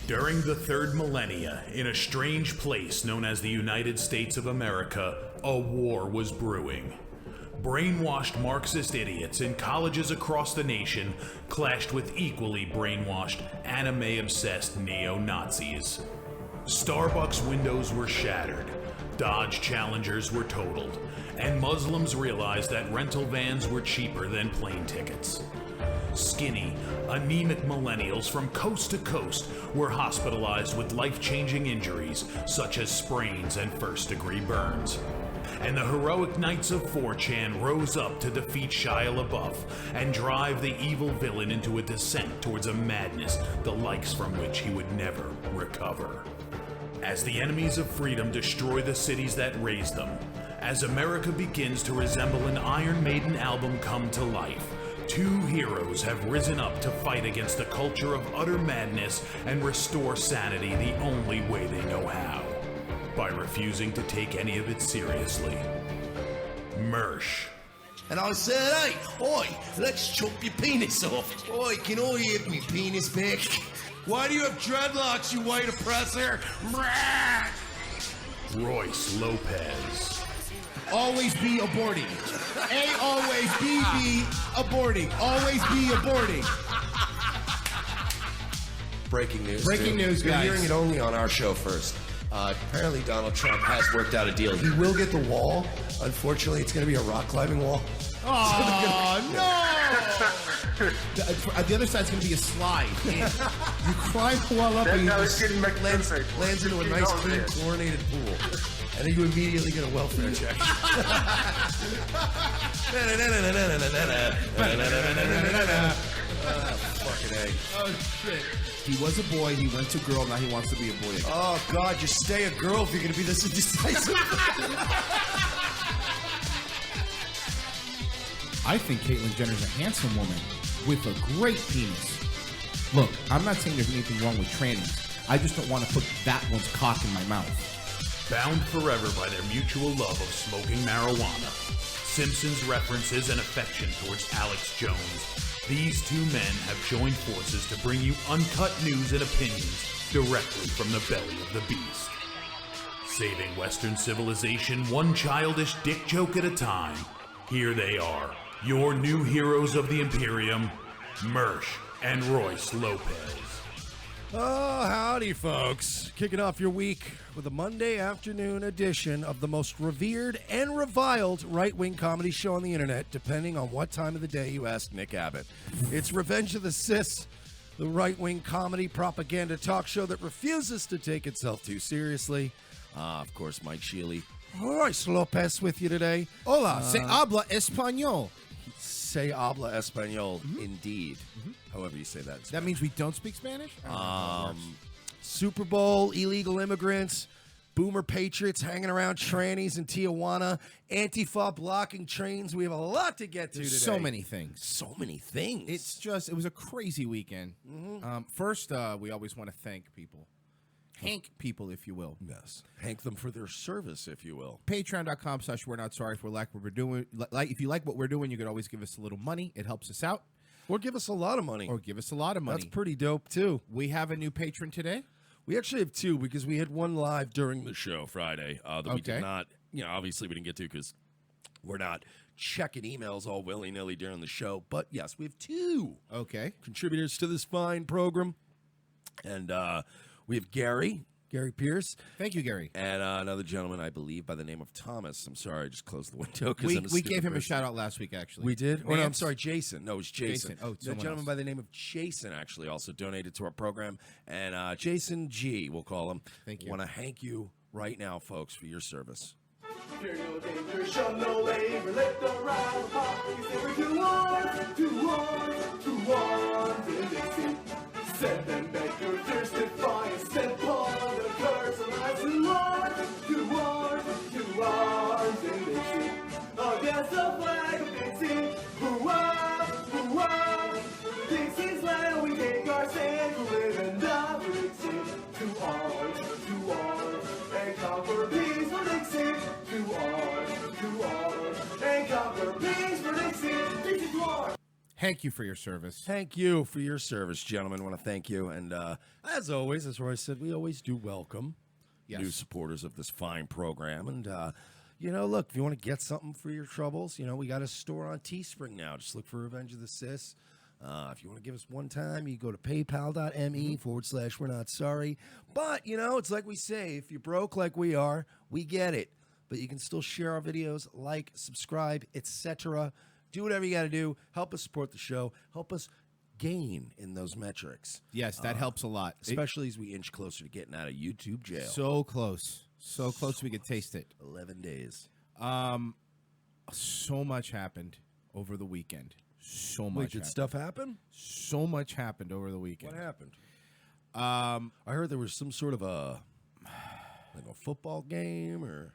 During the third millennia, in a strange place known as the United States of America, a war was brewing. Brainwashed Marxist idiots in colleges across the nation clashed with equally brainwashed, anime-obsessed neo-Nazis. Starbucks windows were shattered, Dodge Challengers were totaled, and Muslims realized that rental vans were cheaper than plane tickets. Skinny, anemic millennials from coast to coast were hospitalized with life-changing injuries such as sprains and first-degree burns. And the heroic knights of 4chan rose up to defeat Shia LaBeouf and drive the evil villain into a descent towards a madness the likes from which he would never recover. As the enemies of freedom destroy the cities that raised them, as America begins to resemble an Iron Maiden album come to life, two heroes have risen up to fight against the culture of utter madness and restore sanity the only way they know how, by refusing to take any of it seriously. Mersh. And I said, hey, oi, let's chop your penis off. Oi, can I have me penis back? Why do you have dreadlocks, you white oppressor? Royce Lopez. Always be aborting. A always be aborting. Always be aborting. Breaking news. Breaking news, You're guys. hearing it only on our show first. Apparently Donald Trump has worked out a deal. He will get the wall. Unfortunately, it's going to be a rock climbing wall. Oh, no! The other side's going to be a slide. You climb the wall up and you just lands into a nice, clean, chlorinated pool. And then you immediately get a welfare check. Fucking egg. Oh, shit. He was a boy, he went to girl, now he wants to be a boy again. Oh, God, just stay a girl if you're going to be this indecisive. I think Caitlyn Jenner's a handsome woman with a great penis. Look, I'm not saying there's anything wrong with trannies. I just don't want to put that one's cock in my mouth. Bound forever by their mutual love of smoking marijuana, Simpsons references and affection towards Alex Jones, these two men have joined forces to bring you uncut news and opinions directly from the belly of the beast. Saving Western civilization one childish dick joke at a time, here they are, your new heroes of the Imperium, Mersh and Royce Lopez. Oh, howdy, folks. Kicking off your week with a Monday afternoon edition of the most revered and reviled right-wing comedy show on the internet, depending on what time of the day you ask Nick Abbott. It's Revenge of the Cis, the right-wing comedy propaganda talk show that refuses to take itself too seriously. Of course, Mike Shealy. Royce Lopez with you today. Hola, se habla español. Se habla español, indeed. However you say that. That means we don't speak Spanish? Super Bowl, illegal immigrants, boomer patriots hanging around trannies in Tijuana, Antifa blocking trains. We have a lot to get to today. So many things. So many things. It was a crazy weekend. First, we always want to thank people. Hank people, if you will. Yes. Hank them for their service, if you will. Patreon.com/we're not sorry if we like what we're doing. If you like what we're doing, you could always give us a little money. It helps us out. Or give us a lot of money. Or give us a lot of money. That's pretty dope, too. We have a new patron today. We actually have two because we had one live during the show Friday that we did not, obviously we didn't get to because we're not checking emails all willy-nilly during the show. But, yes, we have two contributors to this fine program. And we have Gary Pierce. Thank you, Gary. And another gentleman, I believe, by the name of Thomas. I'm sorry, I just closed the window. We gave him a shout-out last week, actually. We did? Oh, no, I'm sorry, Jason. No, it was Jason. Oh, the gentleman by the name of Jason actually also donated to our program. And Jason G, we'll call him. Thank you. Want to thank you right now, folks, for your service. Fear no danger, shun no labor, let the ride pop. There were two arms in Dixie. Set them back your thirst and fire, step on the curse of life. Two arms in Dixie. Against the flag of Dixie. Hoo-ah, hoo-ah. Dixie's land, we take our stand to live and die for Dixie. Two arms, and conquer peace for Dixie. Two arms, and conquer peace for Dixie. Dixie two arms. Thank you for your service. Thank you for your service, gentlemen. I want to thank you. And as always, as Roy said, we always do welcome new supporters of this fine program. And, look, if you want to get something for your troubles, we got a store on Teespring now. Just look for Revenge of the Sis. If you want to give us one time, you go to paypal.me/we're not sorry. But, it's like we say, if you're broke like we are, we get it. But you can still share our videos, like, subscribe, etc. Do whatever you got to do. Help us support the show. Help us gain in those metrics. Yes, that helps a lot. Especially as we inch closer to getting out of YouTube jail. So close. So close we could taste it. 11 days. So much happened over the weekend. So much. Wait, did stuff happen? So much happened over the weekend. What happened? I heard there was some sort of a football game or...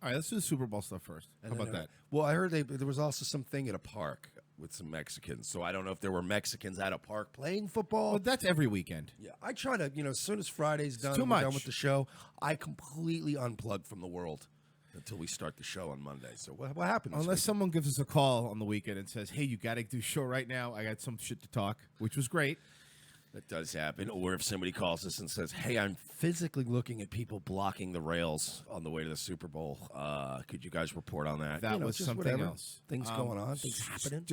All right, let's do the Super Bowl stuff first. How about that? Well, I heard there was also something at a park with some Mexicans. So I don't know if there were Mexicans at a park playing football. Well, that's every weekend. Yeah, I try to, as soon as Friday's done, too much. We're done with the show, I completely unplug from the world until we start the show on Monday. So what happened? Unless someone gives us a call on the weekend and says, hey, you got to do a show right now. I got some shit to talk, which was great. That does happen. Or if somebody calls us and says, hey, I'm physically looking at people blocking the rails on the way to the Super Bowl. Could you guys report on that? That was something whatever. else. Things going on, things happening.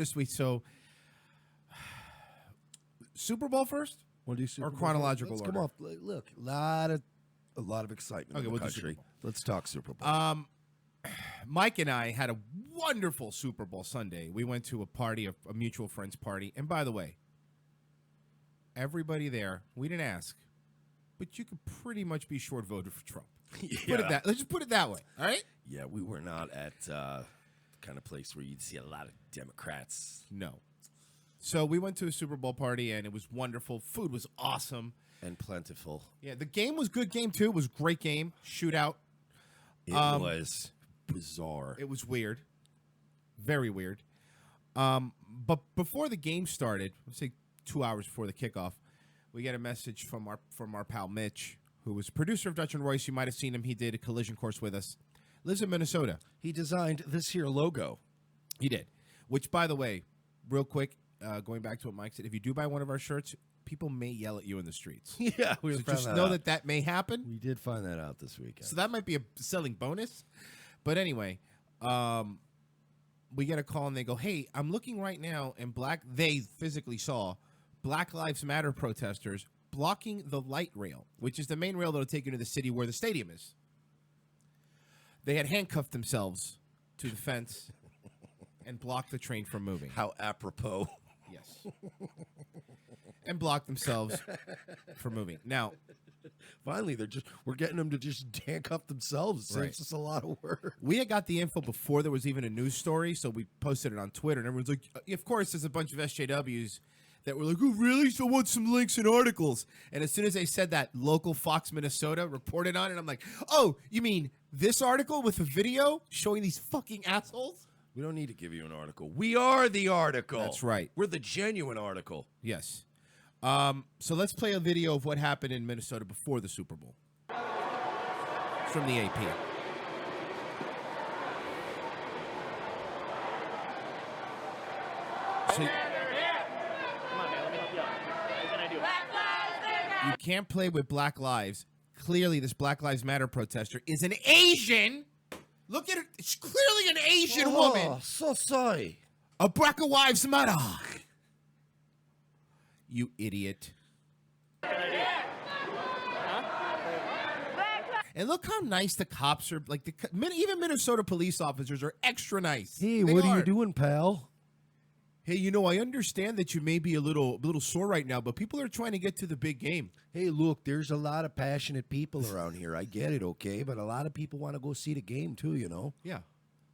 Super Bowl first? Want to do Super or Bowl chronological first? order? Come on. Look, a lot of excitement in the country. Let's talk Super Bowl. Mike and I had a wonderful Super Bowl Sunday. We went to a mutual friend's party. And by the way, everybody there, we didn't ask, but you could pretty much be short voted for Trump. Yeah. Let's just put it that way. All right? Yeah, we were not at the kind of place where you'd see a lot of Democrats. No. So we went to a Super Bowl party, and it was wonderful. Food was awesome. And plentiful. Yeah, the game was good game, too. It was a great game. Shootout. It was bizarre. It was weird. Very weird. But before the game started, let's say 2 hours before the kickoff, we get a message from our pal Mitch, who was producer of Dutch and Royce. You might have seen him. He did a collision course with us. Lives in Minnesota. He designed this here logo. He did. Which, by the way, real quick, going back to what Mike said, if you do buy one of our shirts, people may yell at you in the streets. Yeah, we so found just that know out. that may happen. We did find that out this weekend. So that might be a selling bonus. But anyway, we get a call and they go, hey, I'm looking right now, and they physically saw Black Lives Matter protesters blocking the light rail, which is the main rail that will take you to the city where the stadium is. They had handcuffed themselves to the fence and blocked the train from moving. How apropos. Yes. And blocked themselves from moving. Now, finally, we're getting them to just handcuff themselves. So Right. It's just a lot of work. we had got the info before there was even a news story, so we posted it on Twitter, and everyone's like, of course, there's a bunch of SJWs that were like, oh, really? So I want some links and articles. And as soon as they said that, local Fox Minnesota reported on it. I'm like, oh, you mean this article with a video showing these fucking assholes? We don't need to give you an article. We are the article. That's right. We're the genuine article. Yes. So let's play a video of what happened in Minnesota before the Super Bowl. It's from the AP. So you can't play with Black Lives. Clearly, this Black Lives Matter protester is an Asian. Look at her. She's clearly an Asian woman. So sorry. A Black Lives Matter. You idiot. And look how nice the cops are. Like even Minnesota police officers are extra nice. Hey, They what are you doing, pal? Hey, I understand that you may be a little sore right now, but people are trying to get to the big game. Hey, look, there's a lot of passionate people around here. I get it, okay? But a lot of people want to go see the game, too, you know? Yeah.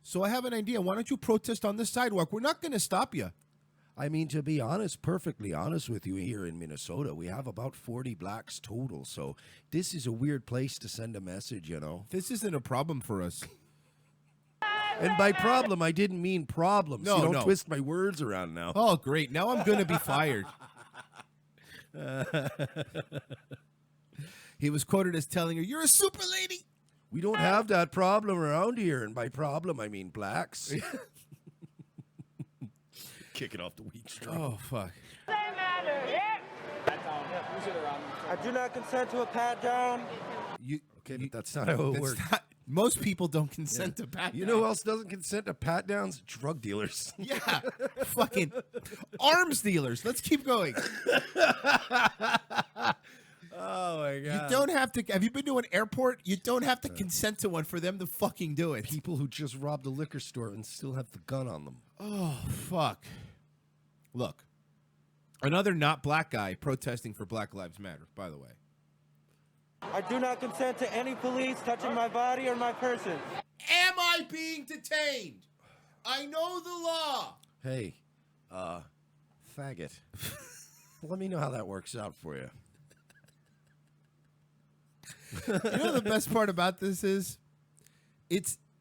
So I have an idea. Why don't you protest on this sidewalk? We're not going to stop you. I mean, to be honest, perfectly honest with you, here in Minnesota, we have about 40 blacks total. So this is a weird place to send a message, you know? This isn't a problem for us. And by problem, I didn't mean problems. No, you don't no. twist my words around now. Oh, great. Now I'm going to be fired. He was quoted as telling her, "You're a super lady." We don't have that problem around here. And by problem, I mean blacks. Kick it off the weak straw. Oh, fuck. I do not consent to a pat down. Okay, but that's not how it works. Most people don't consent to pat You know who else doesn't consent to pat downs? Drug dealers. Yeah. Fucking arms dealers. Let's keep going. Oh, my God. You don't have to. Have you been to an airport? You don't have to consent to one for them to fucking do it. People who just robbed a liquor store and still have the gun on them. Oh, fuck. Look. Another not black guy protesting for Black Lives Matter, by the way. I do not consent to any police touching my body or my person. Am I being detained? I know the law. Hey, faggot. Let me know how that works out for you. You know the best part about this is?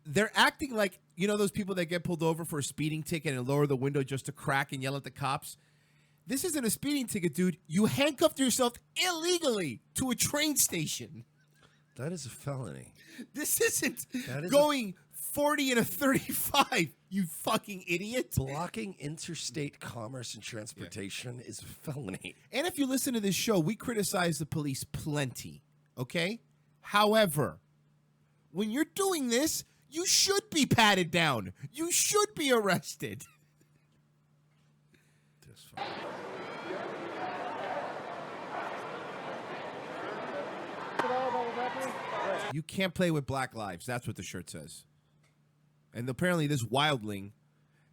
They're acting like, those people that get pulled over for a speeding ticket and lower the window just to crack and yell at the cops? This isn't a speeding ticket, dude. You handcuffed yourself illegally to a train station. That is a felony. This isn't going 40 and a 35, you fucking idiot. Blocking interstate commerce and transportation is a felony. And if you listen to this show, we criticize the police plenty, okay? However, when you're doing this, you should be patted down. You should be arrested. You can't play with Black Lives. That's what the shirt says. And apparently this wildling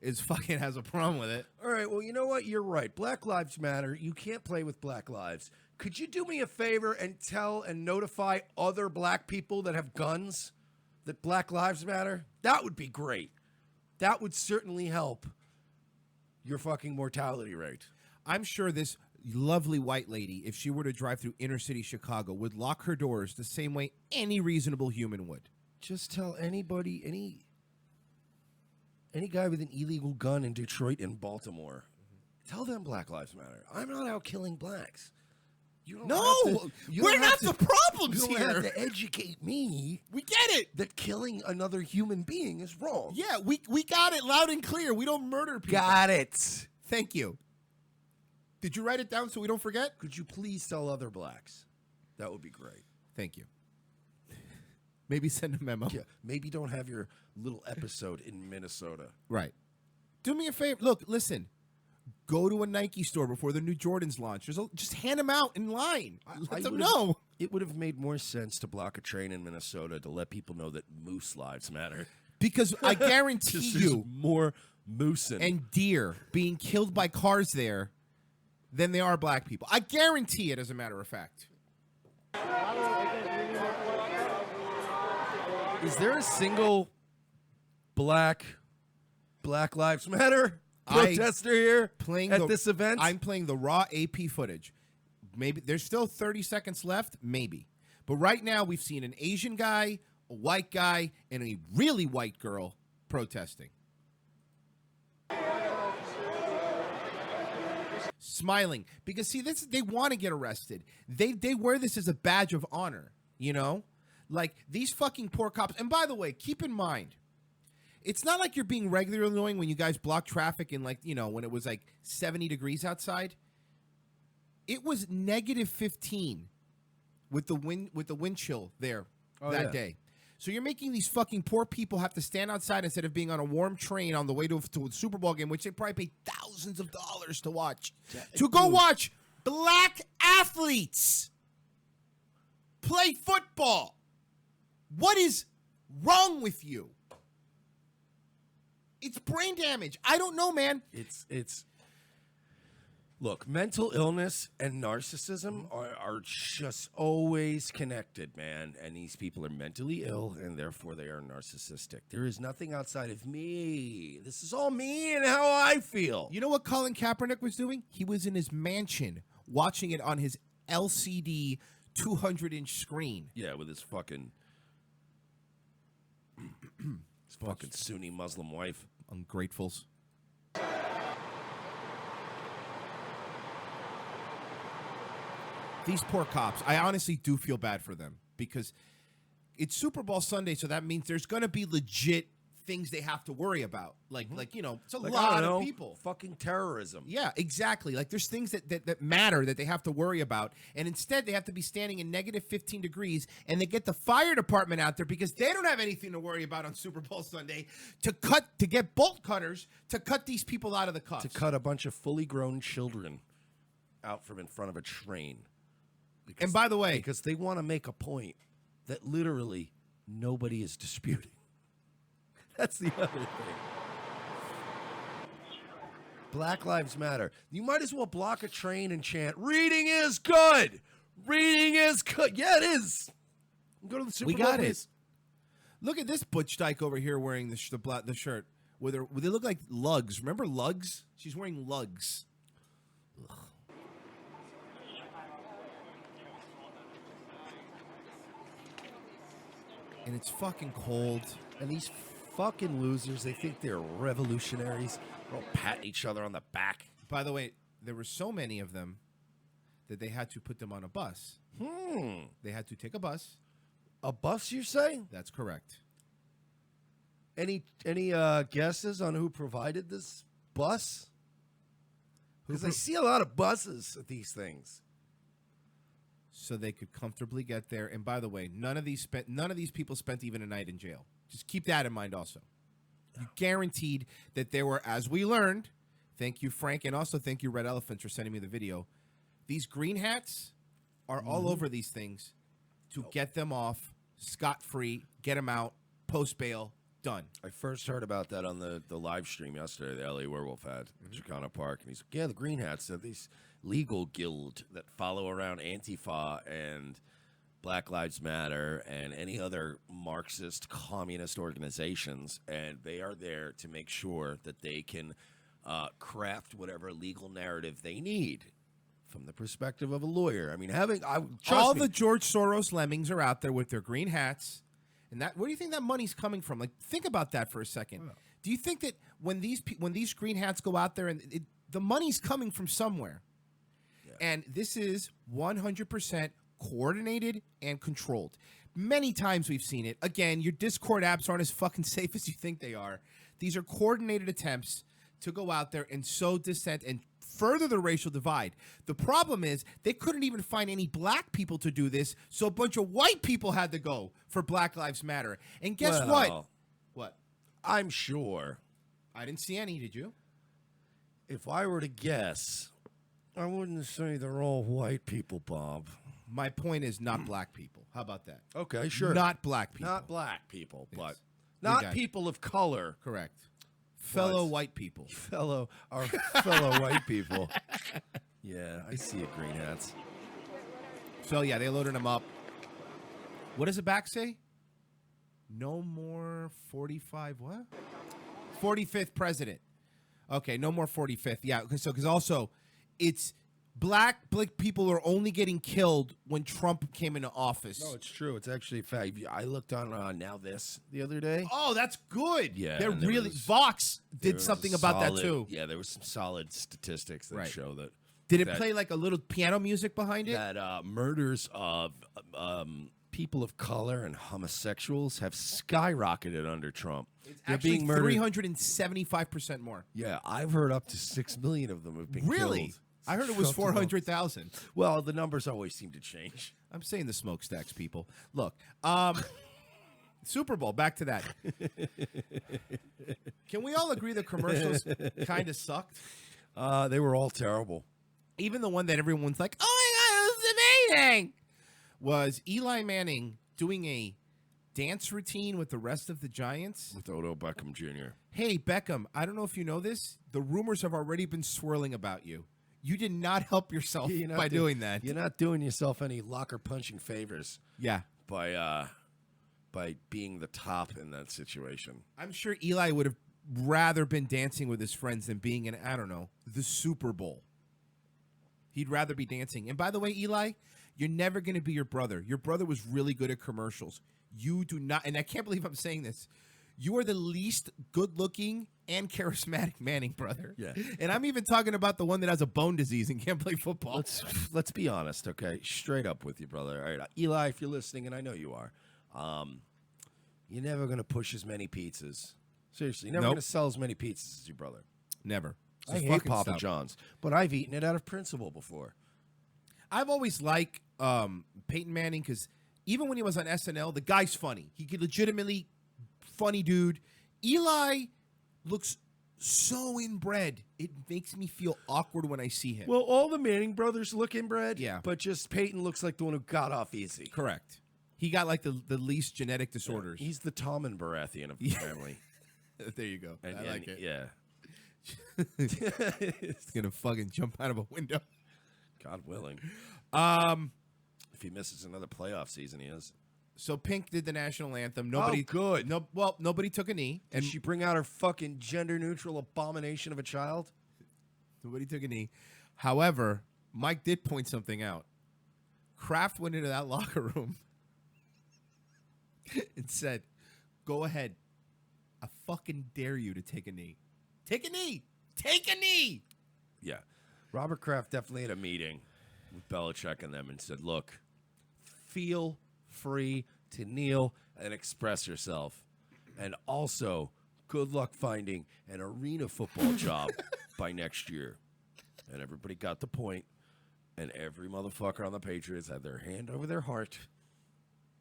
has a problem with it. All right, well, you know what? You're right. Black Lives Matter. You can't play with Black Lives. Could you do me a favor and tell and notify other black people that have guns that Black Lives Matter? That would be great. That would certainly help your fucking mortality rate. I'm sure this lovely white lady, if she were to drive through inner city Chicago, would lock her doors the same way any reasonable human would. Just tell anybody, any guy with an illegal gun in Detroit and Baltimore, tell them Black Lives Matter. I'm not out killing blacks. You don't we're not the problems here. You here. don't have to educate me. We get it. That killing another human being is wrong. Yeah, we got it loud and clear. We don't murder people. Got it. Thank you. Did you write it down so we don't forget? Could you please tell other blacks? That would be great. Thank you. Maybe send a memo. Yeah, maybe don't have your little episode in Minnesota. Right. Do me a favor. Look, listen. Go to a Nike store before the new Jordans launch. Just hand them out in line. Let them know. It would have made more sense to block a train in Minnesota to let people know that moose lives matter. Because I guarantee you, more moose and deer being killed by cars there than they are black people. I guarantee it, as a matter of fact. Is there a single Black Lives Matter protester here at this event? I'm playing the raw AP footage. Maybe there's still 30 seconds left, maybe. But right now we've seen an Asian guy, a white guy, and a really white girl protesting. Smiling. Because, see, they want to get arrested. They wear this as a badge of honor, Like, these fucking poor cops. And by the way, keep in mind, It's not like you're being regularly annoying when you guys block traffic in, like, you know, when it was like 70 degrees outside. It was negative 15 with the wind chill there that day. So you're making these fucking poor people have to stand outside instead of being on a warm train on the way to a Super Bowl game, which they probably paid thousands of dollars to watch. To go watch black athletes play football. What is wrong with you? It's brain damage. I don't know, man. It's look, mental illness and narcissism are just always connected, man. And these people are mentally ill, and therefore they are narcissistic. There is nothing outside of me. This is all me and how I feel. You know what Colin Kaepernick was doing? He was in his mansion watching it on his LCD 200-inch screen. Yeah, with his fucking fucking Sunni Muslim wife. Ungratefuls. These poor cops, I honestly do feel bad for them because it's Super Bowl Sunday, so that means there's going to be legit things they have to worry about. Like you know, it's a lot of people. Fucking terrorism. Yeah, exactly. Like there's things that matter that they have to worry about. And instead they have to be standing in negative 15 degrees and they get the fire department out there because they don't have anything to worry about on Super Bowl Sunday to get bolt cutters to cut these people out of the cuffs. To cut a bunch of fully grown children out from in front of a train. Because, and by the way, because they want to make a point that literally nobody is disputing. That's the other thing. Black Lives Matter. You might as well block a train and chant, "Reading is good! Reading is good!" Yeah, it is. Go to the Super Bowl. We got it. Look at this butch dyke over here wearing the shirt. They look like lugs. Remember lugs? She's wearing lugs. Ugh. And it's fucking cold. And these fucking losers, they think they're revolutionaries. They're all patting each other on the back. By the way, there were so many of them that they had to put them on a bus. They had to take a bus. A bus, you say? That's correct. Any guesses on who provided this bus? Because I see a lot of buses at these things. So they could comfortably get there. And by the way, none of these people spent even a night in jail. Just keep that in mind also. You guaranteed that there were, as we learned, thank you, Frank, and also thank you, Red Elephant, for sending me the video. These green hats are all over these things to get them off scot-free, get them out, post bail, done. I first heard about that on the live stream yesterday the LA Werewolf had at Chicano Park. And he's like, yeah, the green hats, they're these legal guild that follow around Antifa and Black Lives Matter and any other Marxist communist organizations, and they are there to make sure that they can craft whatever legal narrative they need from the perspective of a lawyer. I mean, all the George Soros lemmings are out there with their green hats, and that. Where do you think that money's coming from? Like, think about that for a second. Do you think that when these green hats go out there and the money's coming from somewhere? And this is 100% coordinated and controlled. Many times we've seen it. Again, your Discord apps aren't as fucking safe as you think they are. These are coordinated attempts to go out there and sow dissent and further the racial divide. The problem is they couldn't even find any black people to do this, so a bunch of white people had to go for Black Lives Matter. And guess what? What? I'm sure. I didn't see any, did you? If I were to guess, I wouldn't say they're all white people, Bob. My point is not black people. How about that? Okay, sure. Not black people. Not black people, Yes. but not people of color. Correct. Fellow white people. Our fellow white people. Yeah, I see it, green hats. So, yeah, they loaded them up. What does the back say? No more 45, what? 45th president. Okay, no more 45th. Yeah, because also it's black people are only getting killed when Trump came into office. No, it's true. It's actually a fact. I looked on Now This the other day. Oh, that's good. Yeah, they're really Vox did something about that too. Yeah, there was some solid statistics that show that. Did it play like a little piano music behind it? That murders of people of color and homosexuals have skyrocketed under Trump. They're Actually, being murdered. 375% more. Yeah, I've heard up to 6 million of them have been Really? killed. I heard it was Trump alone. 400,000. Well, the numbers always seem to change. I'm saying the smokestacks, people. Look, Super Bowl, back to that. Can we all agree the commercials kind of sucked? They were all terrible. Even the one that everyone's like, oh my God, it was amazing, was Eli Manning doing a dance routine with the rest of the Giants. With Odell Beckham Jr. Hey, Beckham, I don't know if you know this. The rumors have already been swirling about you. You did not help yourself by doing that. You're not doing yourself any locker punching favors Yeah. by being the top in that situation. I'm sure Eli would have rather been dancing with his friends than being in, I don't know, the Super Bowl. He'd rather be dancing. And by the way, Eli, you're never going to be your brother. Your brother was really good at commercials. You do not, and I can't believe I'm saying this, you are the least good-looking and charismatic Manning brother. Yeah. And I'm even talking about the one that has a bone disease and can't play football. Let's be honest, okay? Straight up with you, brother. All right, Eli, if you're listening, and I know you are, you're never going to push as many pizzas. Seriously, you're never Nope. going to sell as many pizzas as your brother. Never. I Just hate fucking Papa stop. John's, but I've eaten it out of principle before. I've always liked Peyton Manning because even when he was on SNL, the guy's funny. He could legitimately funny dude. Eli looks so inbred. It makes me feel awkward when I see him. Well, all the Manning brothers look inbred, Yeah. but just Peyton looks like the one who got off easy. Correct. He got like the least genetic disorders. He's the Tom and Baratheon of the family. There you go. And, I like it. Yeah. It's gonna fucking jump out of a window. God willing. If he misses another playoff season, he is. So Pink did the national anthem. Nobody good. Nobody took a knee, And and she bring out her fucking gender-neutral abomination of a child? nobody took a knee. However, Mike did point something out. Kraft went into that locker room and said, "Go ahead. I fucking dare you to take a knee. Take a knee. Take a knee." Yeah. Robert Kraft definitely had a meeting with Belichick and them and said, look, feel free to kneel and express yourself. And also, good luck finding an arena football job by next year. And everybody got the point, and every motherfucker on the Patriots had their hand over their heart,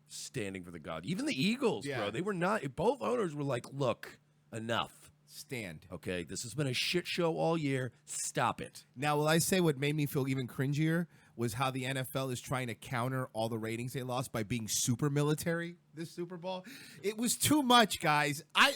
standing for the God. Even the Eagles, Yeah. bro, they were not. Both owners were like, look, enough. Stand. Okay, this has been a shit show all year. Stop it. Now, will I say what made me feel even cringier was how the NFL is trying to counter all the ratings they lost by being super military this Super Bowl. It was too much, guys. I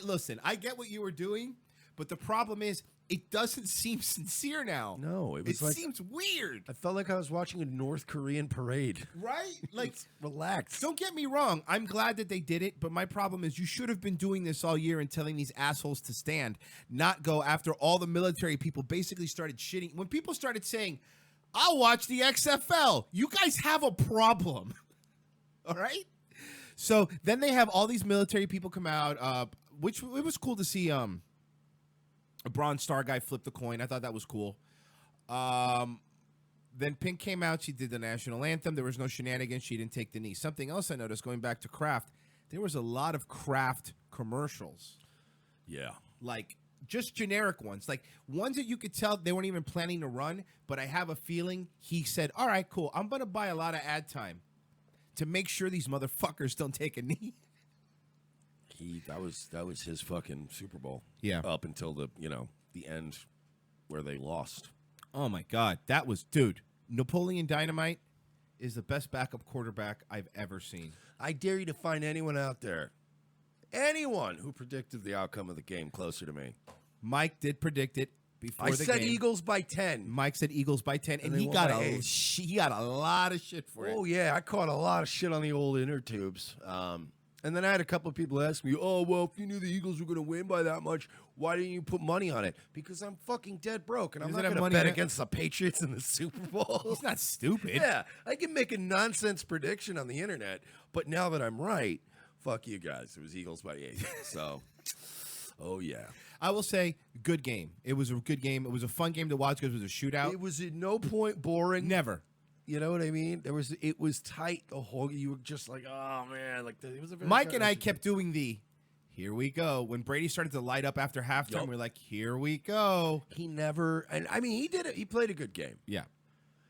get what you were doing, but the problem is it doesn't seem sincere now. No, it seems weird. I felt like I was watching a North Korean parade. Right? Like, Relax. don't get me wrong. I'm glad that they did it, but my problem is you should have been doing this all year and telling these assholes to stand, not go after all the military people basically started shitting. When people started saying, I'll watch the XFL, you guys have a problem. All right? So then they have all these military people come out, which it was cool to see a Bronze Star guy flip the coin. I thought that was cool. Then Pink came out. She did the national anthem. There was no shenanigans. She didn't take the knee. Something else I noticed going back to Kraft, there was a lot of Kraft commercials. Yeah. Like just generic ones. Like ones that you could tell they weren't even planning to run, but I have a feeling he said, all right, cool. I'm going to buy a lot of ad time to make sure these motherfuckers don't take a knee. That was his fucking Super Bowl. Yeah. Up until the end where they lost. Oh, my God. That was, dude, Napoleon Dynamite is the best backup quarterback I've ever seen. I dare you to find anyone out there, anyone who predicted the outcome of the game closer to me. Mike did predict it before I the said game. Eagles by 10. Mike said Eagles by 10, and they he won got by 8. he got a lot of shit for it. Oh, yeah. I caught a lot of shit on the old inner tubes. And then I had a couple of people ask me, oh, well, if you knew the Eagles were going to win by that much, why didn't you put money on it? Because I'm fucking dead broke, and I'm Does it not have going to money bet in it? against the Patriots in the Super Bowl. He's not stupid. Yeah, I can make a nonsense prediction on the internet, but now that I'm right, fuck you guys. It was Eagles by 8. So, oh, yeah. I will say, good game. It was a good game. It was a fun game to watch because it was a shootout. It was at no point boring. Never. You know what I mean? It was tight the whole. You were just like, oh man, like it was a very Mike and I kept doing the. Here we go. When Brady started to light up after halftime, we were like, here we go. He never, and I mean, he did it. He played a good game. Yeah.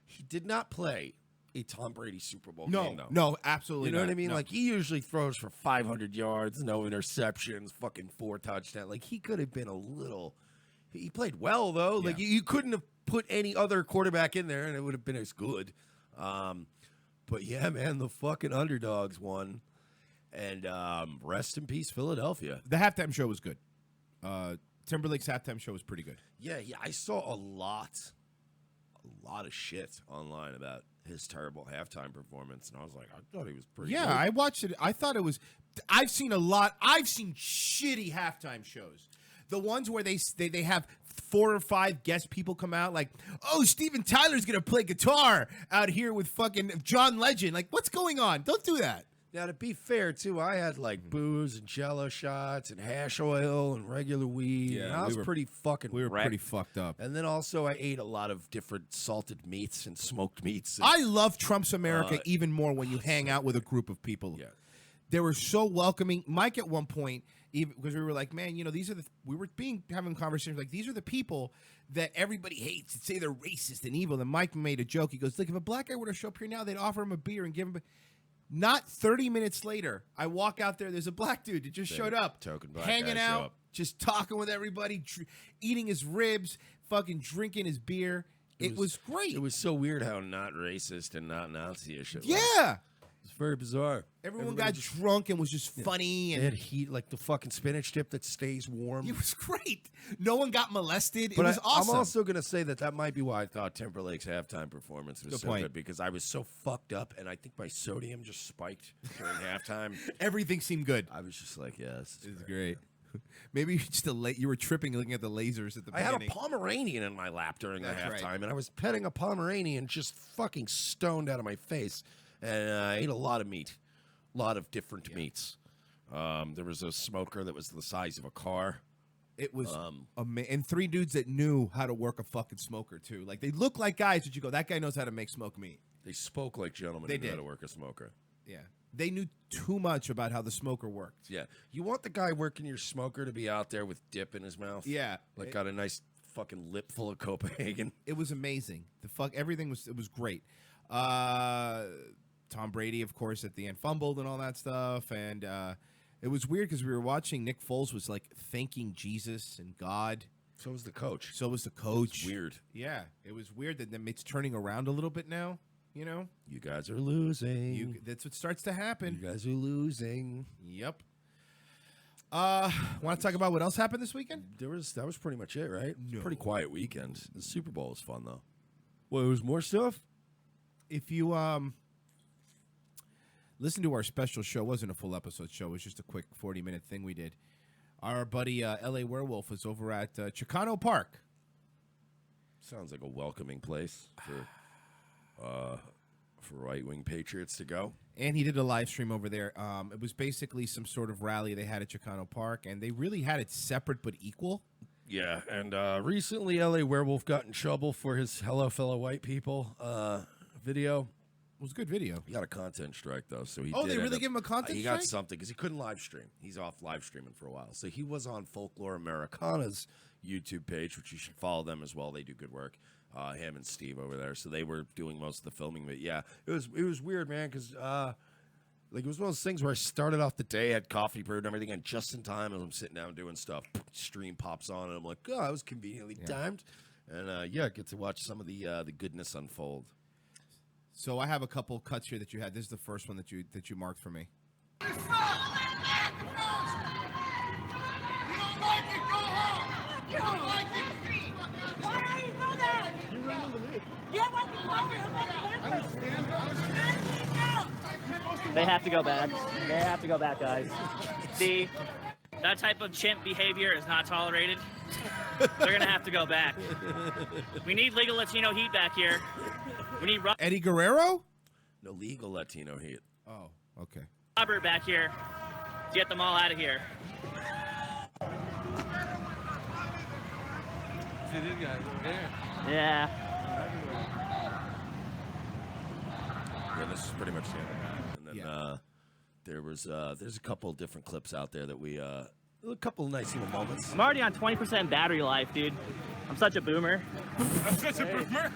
He did not play a Tom Brady Super Bowl No, game, though. no, absolutely You know not. what I mean? No. Like, he usually throws for 500 yards, no interceptions, fucking 4 touchdowns. Like, he could have been a little. He played well, though. Like, you couldn't have put any other quarterback in there, and it would have been as good. But, yeah, man, the fucking underdogs won. And rest in peace, Philadelphia. The halftime show was good. Timberlake's halftime show was pretty good. Yeah, I saw a lot of shit online about his terrible halftime performance, and I was like, I thought he was pretty good. I watched it. I thought it was. I've seen shitty halftime shows. The ones where they have 4 or 5 guest people come out, like, oh, Steven Tyler's gonna play guitar out here with fucking John Legend. Like, what's going on? Don't do that. Now, to be fair, too, I had, like, booze and Jello shots and hash oil and regular weed. and I was pretty fucking We were wrecked. pretty fucked up. And then also I ate a lot of different salted meats and smoked meats. I love Trump's America even more when you hang out with a group of people. Yeah. They were so welcoming. Mike at one point, even because we were like, man, these are having conversations like these are the people that everybody hates and say they're racist and evil. And Mike made a joke. He goes, look, if a black guy were to show up here now, they'd offer him a beer and give him. Not 30 minutes later, I walk out there. There's a black dude that just showed up, token black hanging guy show out, up. just talking with everybody, eating his ribs, fucking drinking his beer. It was great. It was so weird how not racist and not Nazi-ish it was. Yeah. It's very bizarre. Everyone Everybody got drunk and was just funny. They And had heat, like the fucking spinach dip that stays warm. it was great. No one got molested. But it was awesome. I'm also going to say that might be why I thought Timberlake's halftime performance was Good so point. good, because I was so fucked up, and I think my sodium just spiked during halftime. Everything seemed good. I was just like, yes. It was great. Maybe you just you were tripping looking at the lasers at the I had beginning. a Pomeranian in my lap during the That's halftime, right. and I was petting a Pomeranian just fucking stoned out of my face. And I ate a lot of meat, a lot of different meats. There was a smoker that was the size of a car. It was and 3 dudes that knew how to work a fucking smoker too. Like they look like guys that you go, that guy knows how to make smoked meat. They spoke like gentlemen They who knew how did. to work a smoker. Yeah. They knew too much about how the smoker worked. Yeah. You want the guy working your smoker to be out there with dip in his mouth? Yeah. Like got a nice fucking lip full of Copenhagen. It was amazing. Everything was great. Tom Brady, of course, at the end fumbled and all that stuff, and it was weird because we were watching. Nick Foles was like thanking Jesus and God. So was the coach. So was the coach. It's weird. Yeah, it was weird that it's turning around a little bit now. You guys are losing. That's what starts to happen. You guys are losing. Yep. Want to talk about what else happened this weekend? That was pretty much it, right? No. Pretty quiet weekend. The Super Bowl was fun though. Well, there was more stuff. If you listen to our special show, it wasn't a full episode show. It was just a quick 40-minute thing we did. Our buddy LA Werewolf was over at Chicano Park. Sounds like a welcoming place for right-wing patriots to go. And he did a live stream over there. It was basically some sort of rally they had at Chicano Park, and they really had it separate but equal. Yeah, and recently LA Werewolf got in trouble for his Hello Fellow White People video. It was a good video. He got a content strike, though, so he Oh, did they end really up- gave him a content He strike? got something, because he couldn't live stream. He's off live streaming for a while. So he was on Folklore Americana's YouTube page, which you should follow them as well. They do good work. Him and Steve over there. So they were doing most of the filming. But, yeah, it was weird, man, because it was one of those things where I started off the day, had coffee brewed and everything, and just in time as I'm sitting down doing stuff, stream pops on, and I'm like, oh, that was conveniently timed. And, get to watch some of the goodness unfold. So I have a couple cuts here that you had. This is the first one that you marked for me. They have to go back. They have to go back, guys. See, that type of chimp behavior is not tolerated. They're gonna have to go back. We need legal Latino heat back here. We need Eddie Guerrero? No legal Latino heat. Oh, okay. Robert back here to get them all out of here. See these guys over there. Yeah. and this is pretty much the end of that. And then Yeah. there's a couple different clips out there that we a couple of nice little moments. I'm already on 20% battery life, dude. I'm such a boomer. I'm such a boomer.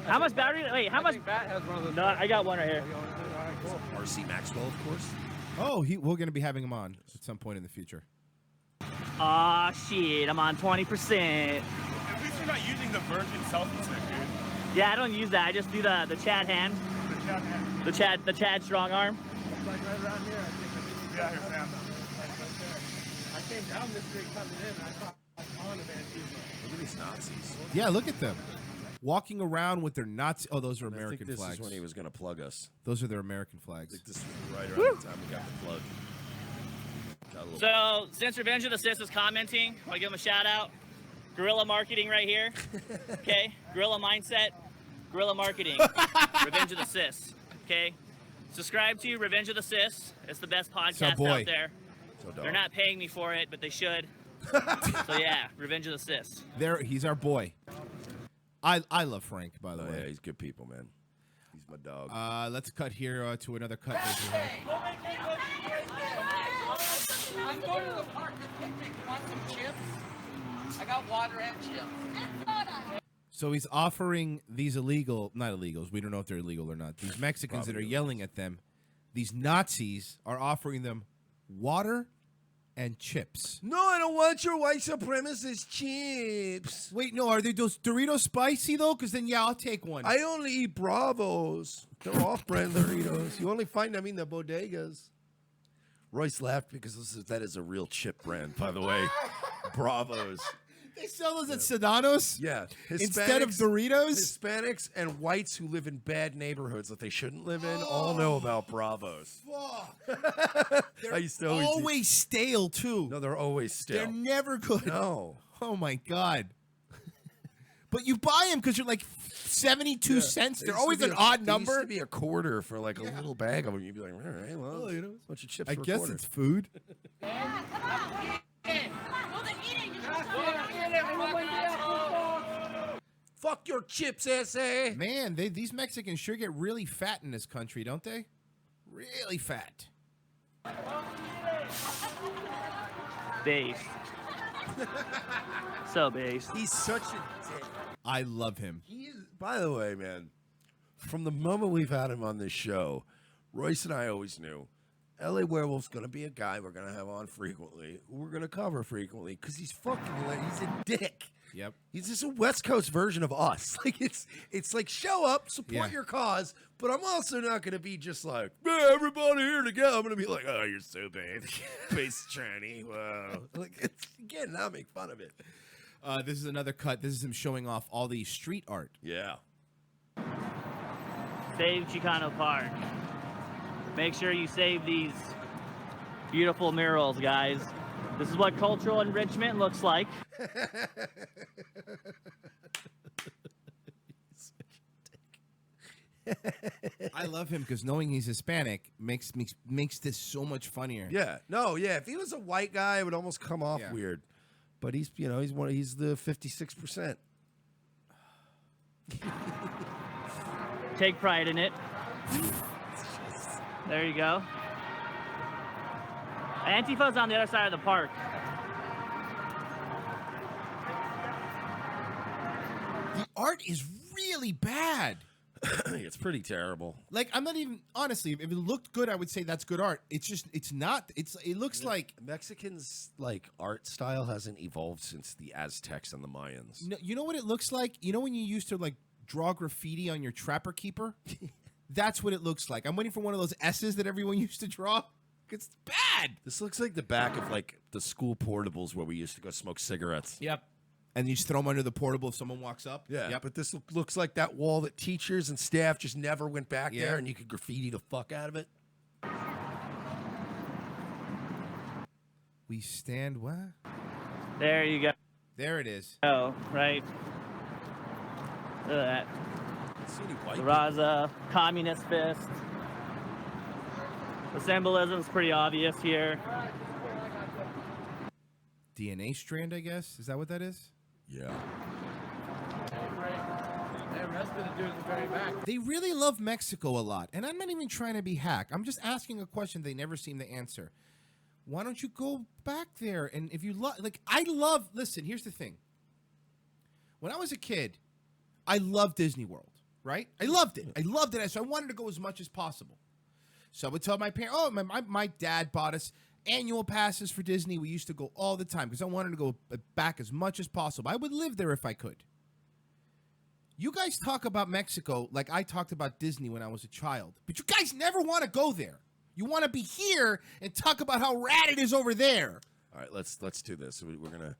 How much battery? Wait, how much? Bat has one of those. No, I got one right here. RC Maxwell, of course. Oh, we're going to be having him on at some point in the future. Aw, shit, I'm on 20%. At least you're not using the virgin selfie stick, dude. Yeah, I don't use that. I just do the Chad hand. The chat hand. The Chad strong arm. Like right around here, I think. Yeah, here, Sam. I came down this street coming in, and I thought on of Antifa. Look at these Nazis. Yeah, look at them. Walking around with their Nazi. Oh, those are American I think this flags. is when he was going to plug us. Those are their American flags. I think this was right around the time we got the plug. So, since Revenge of the Sis is commenting, I want to give him a shout out. Guerrilla marketing right here. Okay? Guerrilla mindset. Guerrilla marketing. Revenge of the Sis. Okay? Subscribe to Revenge of the Sis. It's the best podcast boy. out there. They're not paying me for it, but they should. So yeah, Revenge of the Sis. He's our boy. I love Frank, by the way. Yeah, he's good people, man. He's my dog. Let's cut here to another cut. that we have. I'm going to the park to picnic. Want some chips? I got water and chips. So he's offering these not illegals. We don't know if they're illegal or not. These Mexicans that are yelling at them, these Nazis are offering them water and chips. No, I don't want your white supremacist chips. Wait, no, are they those Doritos spicy though? Because then, yeah, I'll take one. I only eat Bravos. They're off-brand Doritos. You only find them in the bodegas. Royce laughed because that is a real chip brand, by the way. Bravos. They sell those at Sedanos? Yeah. Instead of Doritos? Hispanics and whites who live in bad neighborhoods that they shouldn't live in all know about Bravos. Fuck. I used to always stale, too. No, they're always stale. They're never good. No. Oh, my God. But you buy them because you're like 72 cents. They're always an odd number. Used to be a quarter for like a little bag of them. You'd be like, all right, well, you know, a bunch of chips I for a guess quarter. it's food. Fuck your chips, SA. Man, these Mexicans sure get really fat in this country, don't they? Really fat. Based. So based. He's such a dick. I love him. By the way, man, from the moment we've had him on this show, Royce and I always knew LA Werewolf's going to be a guy we're going to have on frequently, who we're going to cover frequently, because he's he's a dick. Yep. He's just a West Coast version of us. Like it's like show up, support your cause, but I'm also not going to be just like, yeah, everybody here together. I'm going to be like, oh, you're so bad. Face tranny. Wow. Like, it's, again, now make fun of it. This is another cut. This is him showing off all the street art. Yeah. Save Chicano Park. Make sure you save these beautiful murals, guys. This is what cultural enrichment looks like. I love him because knowing he's Hispanic makes this so much funnier. Yeah. No, yeah. If he was a white guy, it would almost come off weird. But he's the 56%. Take pride in it. There you go. Antifa's on the other side of the park. The art is really bad. It's pretty terrible. Like, I'm not even, honestly, if it looked good, I would say that's good art. It's just, it's not. It looks like Mexicans' like art style hasn't evolved since the Aztecs and the Mayans. No, you know what it looks like? You know when you used to like draw graffiti on your Trapper Keeper? That's what it looks like. I'm waiting for one of those S's that everyone used to draw. It's bad. This looks like the back of like the school portables where we used to go smoke cigarettes. Yep. And you just throw them under the portable if someone walks up. Yeah. Yep. But this looks like that wall that teachers and staff just never went back there, and you could graffiti the fuck out of it. We stand what? There you go. There it is. Oh, right. Look at that. See any white Raza, communist fist. The symbolism's pretty obvious here. DNA strand, I guess. Is that what that is? Yeah. They arrested the dude in the very back. They really love Mexico a lot. And I'm not even trying to be hack. I'm just asking a question they never seem to answer. Why don't you go back there? And if you listen, here's the thing. When I was a kid, I loved Disney World, right? I loved it. So I wanted to go as much as possible. So I would tell my parents, my dad bought us annual passes for Disney. We used to go all the time because I wanted to go back as much as possible. I would live there if I could. You guys talk about Mexico like I talked about Disney when I was a child. But you guys never want to go there. You want to be here and talk about how rad it is over there. All right, let's do this. We're gonna,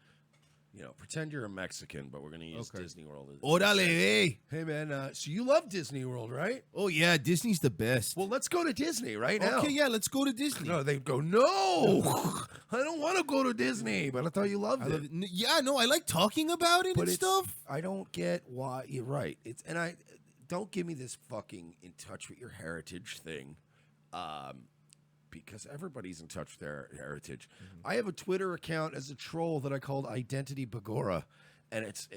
pretend you're a Mexican, but we're gonna use Disney World. Órale, hey. Hey man, so you love Disney World, right? Oh yeah, Disney's the best. Well, let's go to Disney right now. Okay, yeah, let's go to Disney. No, they go, no, I don't want to go to Disney, but I thought you loved it. Yeah, no, I like talking about it and stuff. I don't get why. You're right. Don't give me this fucking in touch with your heritage thing. Because everybody's in touch with their heritage. Mm-hmm. I have a Twitter account as a troll that I called Identity Bagora, and it's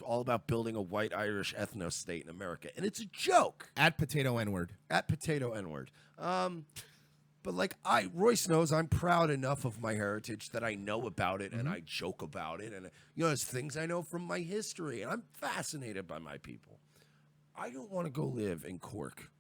all about building a white Irish ethno state in America, and it's a joke. At Potato N-word. At Potato N-word. But Royce knows I'm proud enough of my heritage that I know about it, and I joke about it, and there's things I know from my history, and I'm fascinated by my people. I don't want to go live in Cork,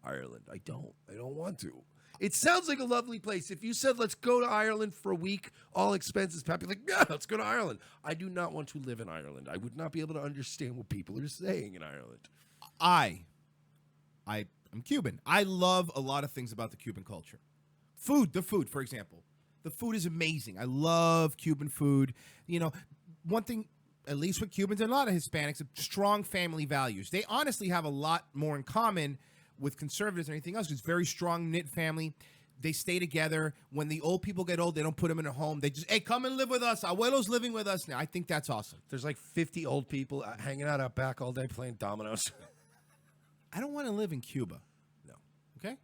Ireland. I don't want to. It sounds like a lovely place. If you said, let's go to Ireland for a week, all expenses paid, I'd be like, yeah, let's go to Ireland. I do not want to live in Ireland. I would not be able to understand what people are saying in Ireland. I'm Cuban. I love a lot of things about the Cuban culture. The food, for example. The food is amazing. I love Cuban food. One thing, at least with Cubans and a lot of Hispanics, strong family values. They honestly have a lot more in common with conservatives and anything else. It's very strong knit family. They stay together. When the old people get old, they don't put them in a home. They just, hey, come and live with us. Abuelo's living with us now. I think that's awesome. There's like 50 old people hanging out back all day playing dominoes. I don't want to live in Cuba. No. Okay?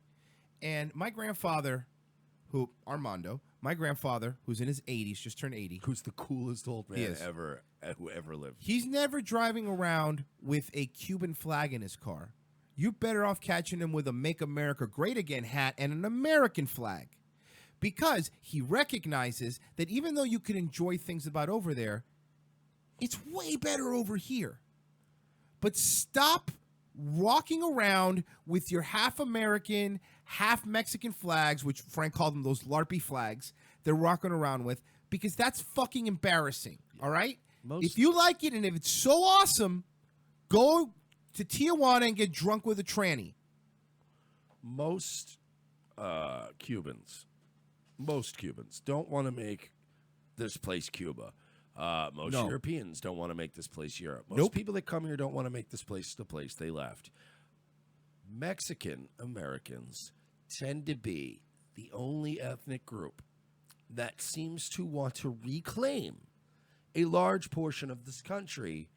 And my grandfather, my grandfather, who's in his 80s, just turned 80. Who's the coolest old man who ever lived. He's never driving around with a Cuban flag in his car. You're better off catching him with a Make America Great Again hat and an American flag. Because he recognizes that even though you can enjoy things about over there, it's way better over here. But stop walking around with your half American, half Mexican flags, which Frank called them those LARPy flags, they're walking around with, because that's fucking embarrassing, all right? If you like it and if it's so awesome, go to Tijuana and get drunk with a tranny. Most Cubans don't want to make this place Cuba. Most Europeans don't want to make this place Europe. Most people that come here don't want to make this place the place they left. Mexican Americans tend to be the only ethnic group that seems to want to reclaim a large portion of this country,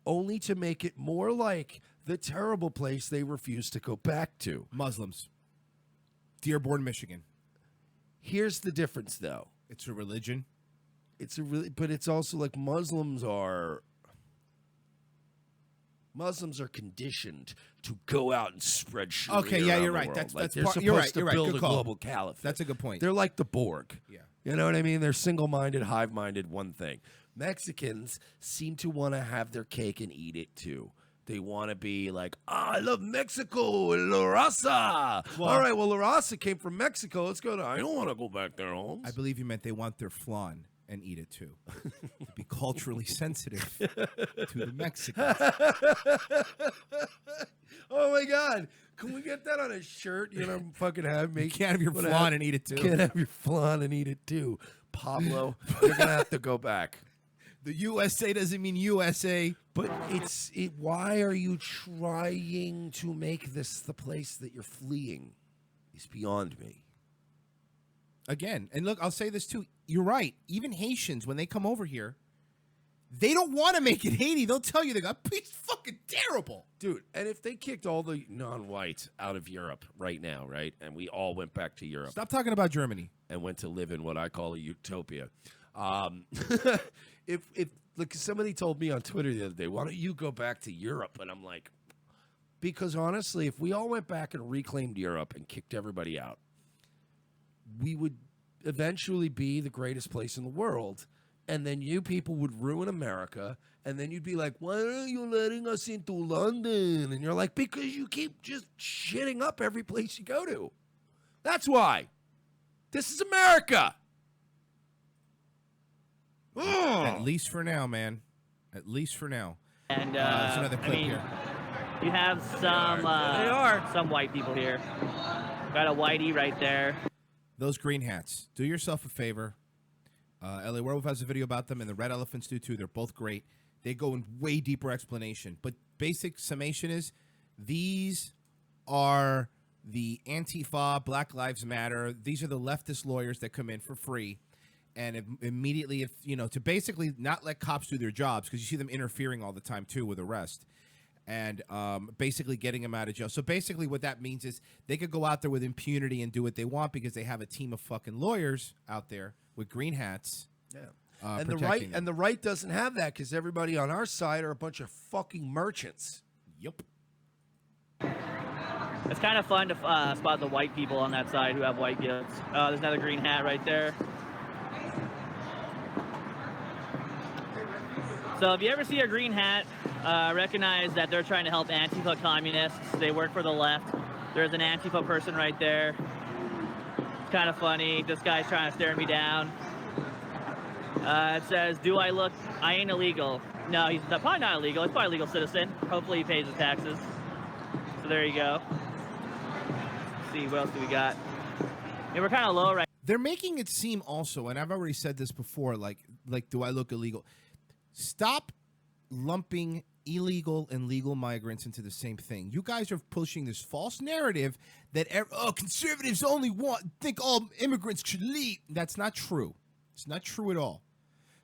only to make it more like the terrible place they refuse to go back to. Muslims. Dearborn, Michigan. Here's the difference, though. It's a religion. But it's also like Muslims are conditioned to go out and spread Sharia. Okay, yeah, you're around right. the world. That's they're part. supposed You're right. to You're right. build Good a call. global caliphate. That's a good point. They're like the Borg. Yeah. You know what I mean? They're single-minded, hive-minded, one thing. Mexicans seem to want to have their cake and eat it too. They want to be like, I love Mexico, La Raza. All right, well, La Raza came from Mexico. Let's go to, I don't want to go back there, Holmes. I believe you meant they want their flan and eat it too. To be culturally sensitive to the Mexicans. Oh my God. Can we get that on a shirt? Fucking have me. You can't have your flan and eat it too. Can't have your flan and eat it too. Pablo, you're going to have to go back. The USA doesn't mean USA. But why are you trying to make this the place that you're fleeing? It's beyond me. Again, and look, I'll say this too. You're right. Even Haitians, when they come over here, they don't want to make it Haiti. They'll tell you they got it's fucking terrible. Dude, and if they kicked all the non-whites out of Europe right now, right, and we all went back to Europe. Stop talking about Germany. And went to live in what I call a utopia. If Look, somebody told me on Twitter the other day, why don't you go back to Europe? And I'm like, because honestly, if we all went back and reclaimed Europe and kicked everybody out, we would eventually be the greatest place in the world. And then you people would ruin America. And then you'd be like, why aren't you letting us into London? And you're like, because you keep just shitting up every place you go to. That's why. This is America. At least for now, man. At least for now. And there's another clip here. You have some white people here. Got a whitey right there. Those green hats. Do yourself a favor. LA Werewolf has a video about them, and the Red Elephants do too. They're both great. They go in way deeper explanation. But basic summation is these are the Antifa, Black Lives Matter. These are the leftist lawyers that come in for free. And immediately, if to basically not let cops do their jobs, because you see them interfering all the time too with arrest, and basically getting them out of jail. So basically, what that means is they could go out there with impunity and do what they want because they have a team of fucking lawyers out there with green hats. Yeah. And the right doesn't have that because everybody on our side are a bunch of fucking merchants. Yep. It's kind of fun to spot the white people on that side who have white guilds. There's another green hat right there. So if you ever see a green hat, recognize that they're trying to help Antifa communists. They work for the left. There's an Antifa person right there. It's kind of funny. This guy's trying to stare me down. It says, I ain't illegal. No, he's probably not illegal. He's probably a legal citizen. Hopefully he pays his taxes. So there you go. Let's see, what else do we got? Yeah, we're kind of low right. They're making it seem also, and I've already said this before, like do I look illegal? Stop lumping illegal and legal migrants into the same thing. You guys are pushing this false narrative that conservatives only think all immigrants should leave. That's not true. It's not true at all.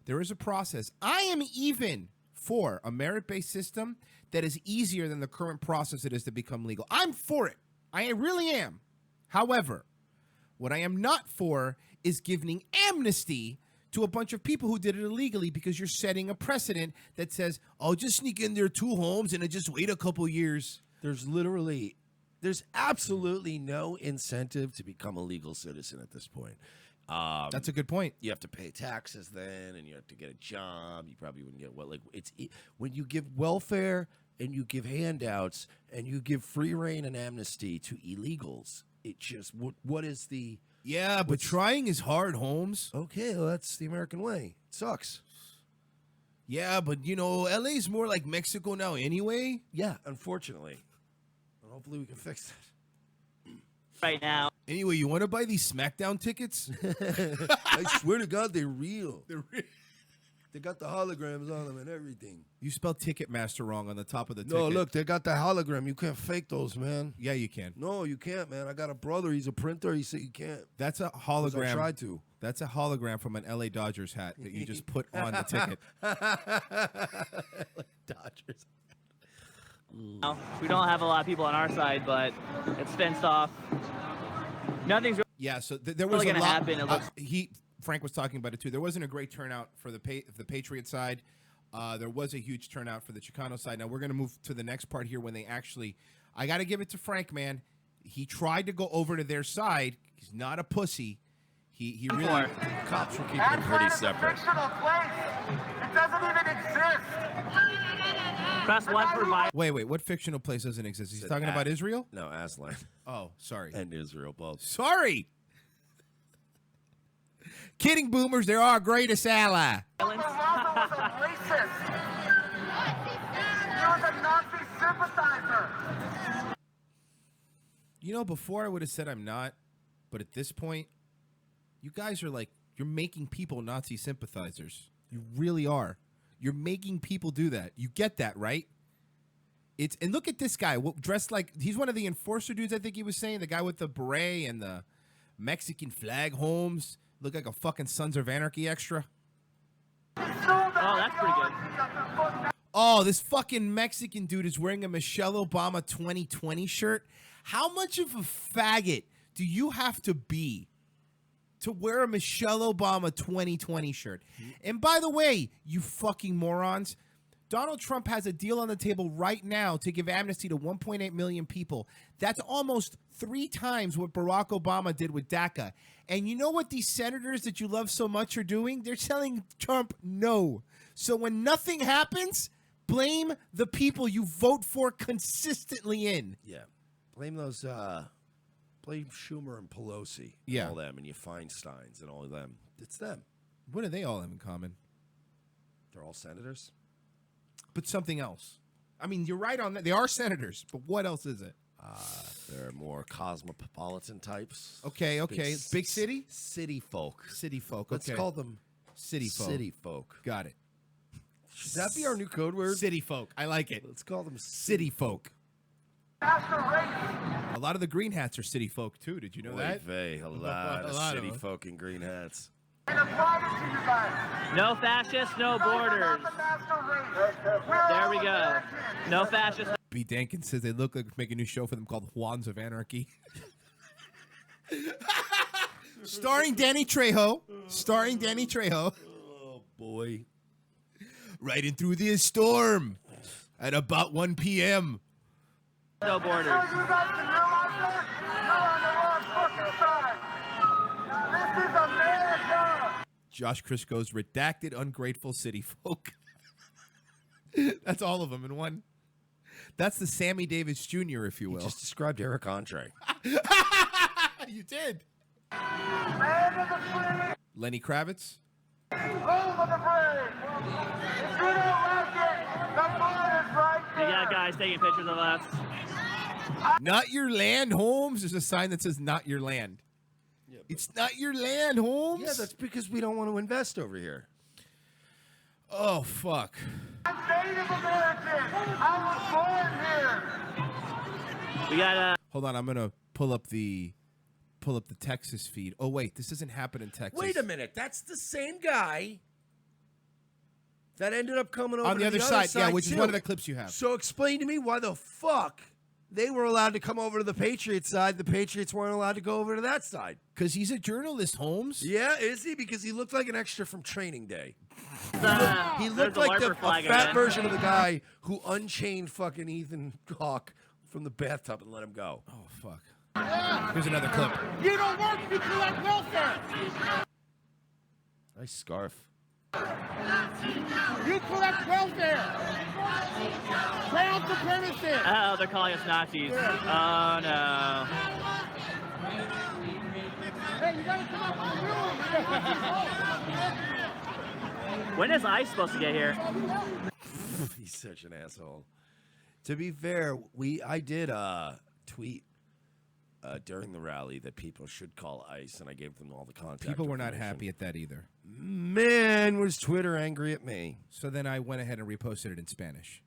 There is a process. I am even for a merit-based system that is easier than the current process it is to become legal. I'm for it. I really am. However, what I am not for is giving amnesty to a bunch of people who did it illegally because you're setting a precedent that says, just sneak in their 2 homes and just wait a couple years. There's absolutely no incentive to become a legal citizen at this point. That's a good point. You have to pay taxes then, and you have to get a job. You probably wouldn't get when you give welfare and you give handouts and you give free reign and amnesty to illegals. It just what is the but trying is hard, Holmes. Okay, well, that's the American way. It sucks. Yeah, but LA's more like Mexico now anyway. Yeah, unfortunately. And hopefully we can fix that. Right now. Anyway, you want to buy these SmackDown tickets? I swear to God, they're real. They're real. They got the holograms on them and everything. You spelled Ticketmaster wrong on the top of the ticket. No, look, they got the hologram. You can't fake those, man. Yeah, you can. No, you can't, man. I got a brother. He's a printer. He said you can't. That's a hologram. I tried to. That's a hologram from an LA Dodgers hat that you just put on the ticket. Dodgers. We don't have a lot of people on our side, but it's fenced off. Nothing's so there was really a lot. happen. Frank was talking about it too. There wasn't a great turnout for the Patriot side. There was a huge turnout for the Chicano side. Now we're going to move to the next part here when they actually. I got to give it to Frank, man. He tried to go over to their side. He's not a pussy. He really. Cops were keeping them pretty separate. It doesn't even exist. Press 1 for my. Wait. What fictional place doesn't exist? He's talking about Israel? No, Aslan. Oh, sorry. And Israel both. Sorry. Kidding, boomers. They're our greatest ally. Raza was a racist. He was a Nazi sympathizer. Before I would have said I'm not, but at this point, you guys are you're making people Nazi sympathizers. You really are. You're making people do that. You get that, right? And look at this guy dressed like he's one of the enforcer dudes. I think he was saying the guy with the beret and the Mexican flag. Holmes look like a fucking Sons of Anarchy extra. Oh, that's pretty good. Oh, this fucking Mexican dude is wearing a Michelle Obama 2020 shirt. How much of a faggot do you have to be to wear a Michelle Obama 2020 shirt. And by the way, you fucking morons, Donald Trump has a deal on the table right now to give amnesty to 1.8 million people. That's almost 3 times what Barack Obama did with DACA. And you know what these senators that you love so much are doing? They're telling Trump no. So when nothing happens, blame the people you vote for consistently in. Yeah. Blame those, blame Schumer and Pelosi. Yeah. And all them, and you Feinsteins and all of them. It's them. What do they all have in common? They're all senators. But something else. I mean, you're right on that. They are senators, but what else is it? They're more cosmopolitan types. Okay. Big city? City folk. City folk. Let's Okay. call them City folk. City folk. Got it. Should that be our new code word? City folk. I like it. Let's call them City folk. A lot of the green hats are city folk too. Did you know that? A lot of lot of city them. folk in green hats. No fascists, no borders. There we go. No fascists. B. Dankin says they look like we're making a new show for them called Juans of Anarchy. Starring Danny Trejo. Oh, boy. Riding through this storm at about 1 p.m. No borders. Josh Crisco's redacted, ungrateful city folk. That's all of them in one. That's the Sammy Davis Jr., if you will. You just described Eric Andre. You did. Lenny Kravitz. You got guys taking pictures of us. Not your land, Holmes. There's a sign that says not your land. Yeah, it's not your land, Holmes. Yeah, that's because we don't want to invest over here. Oh, fuck. I'm Native American. I was born here. We got Hold on, I'm gonna pull up the Texas feed. Oh wait, this doesn't happen in Texas. Wait a minute. That's the same guy that ended up coming over on the to other the side, yeah, which too. is one of the clips you have. So explain to me why the fuck they were allowed to come over to the Patriots side. The Patriots weren't allowed to go over to that side. Because he's a journalist, Holmes. Yeah, is he? Because he looked like an extra from Training Day. He there's looked a like LARPer a flag fat again. version of the guy who unchained fucking Ethan Hawke from the bathtub and let him go. Oh, fuck. Here's another clip. You don't work, you collect welfare. Nice scarf. You collect welfare. Crown supremacy. Oh, they're calling us Nazis. Oh no. Hey, you gotta come up with When is ICE supposed to get here? He's such an asshole. To be fair, I did tweet during the rally that people should call ICE, and I gave them all the contact. People were not information. happy at that either. Man, was Twitter angry at me. So then I went ahead and reposted it in Spanish.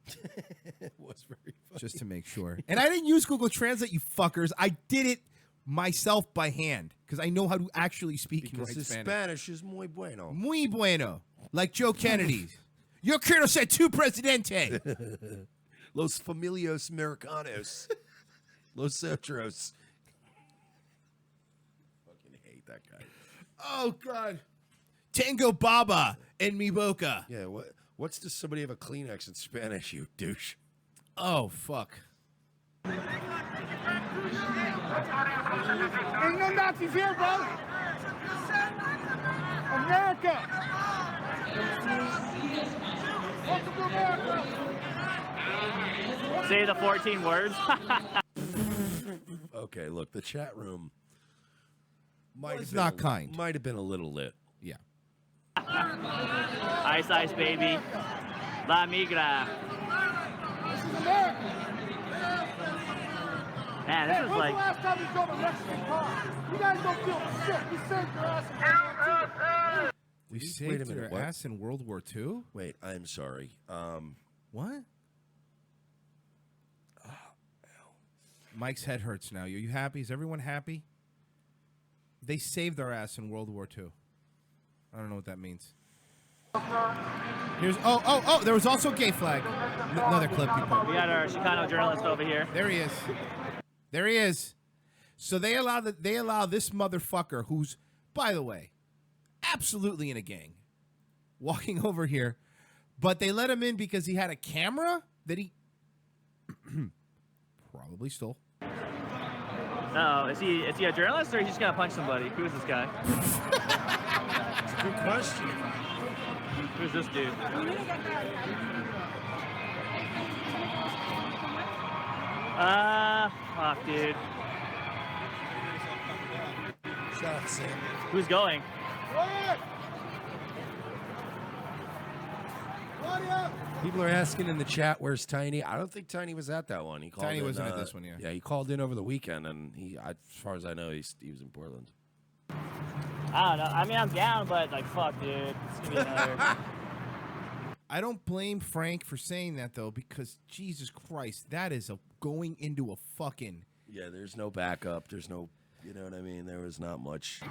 It was very funny. Just to make sure. And I didn't use Google Translate, you fuckers. I did it myself by hand because I know how to actually speak and Because write his Spanish is muy bueno. Muy bueno. Like Joe Kennedy. Yo quiero ser tu presidente. Los familios americanos. Los otros. Fucking hate that guy. Oh, God. Tango Baba en mi boca. Yeah, what's does somebody have a Kleenex in Spanish, you douche? Oh, fuck. Ain't no Nazis here, bro. America. Welcome to America. Say the 14 words. Okay, look, the chat room might It's have not kind. Might have been a little lit. Yeah. Ice, ice, baby. La migra. This is America. Man, this Hey, is when's like. the last time you drove a Mexican car? You guys don't feel shit. You saved your ass in World War II. We Wait a saved minute, their what? ass in World War II? Wait, I'm sorry. What? Mike's head hurts now. Are you happy? Is everyone happy? They saved our ass in World War II. I don't know what that means. Here's there was also a gay flag. Another clip you put. We got our Chicano journalist over here. There he is. There he is. So they allow this motherfucker who's by the way, absolutely in a gang, walking over here, but they let him in because he had a camera that he probably stole. Oh, is he a journalist or is he just gonna punch somebody? Who is this guy? Good question. Who's this dude? Fuck, dude. Shut up, Sam. Who's going? People are asking in the chat, where's Tiny? I don't think Tiny was at that one. He called Tiny in, wasn't at this one, yeah. Yeah, he called in over the weekend, and as far as I know, he was in Portland. I don't know. I mean, I'm down, but like, fuck, dude. It's gonna be another. I don't blame Frank for saying that though, because Jesus Christ, that is going into a fucking. Yeah, there's no backup. There's no, you know what I mean? There was not much.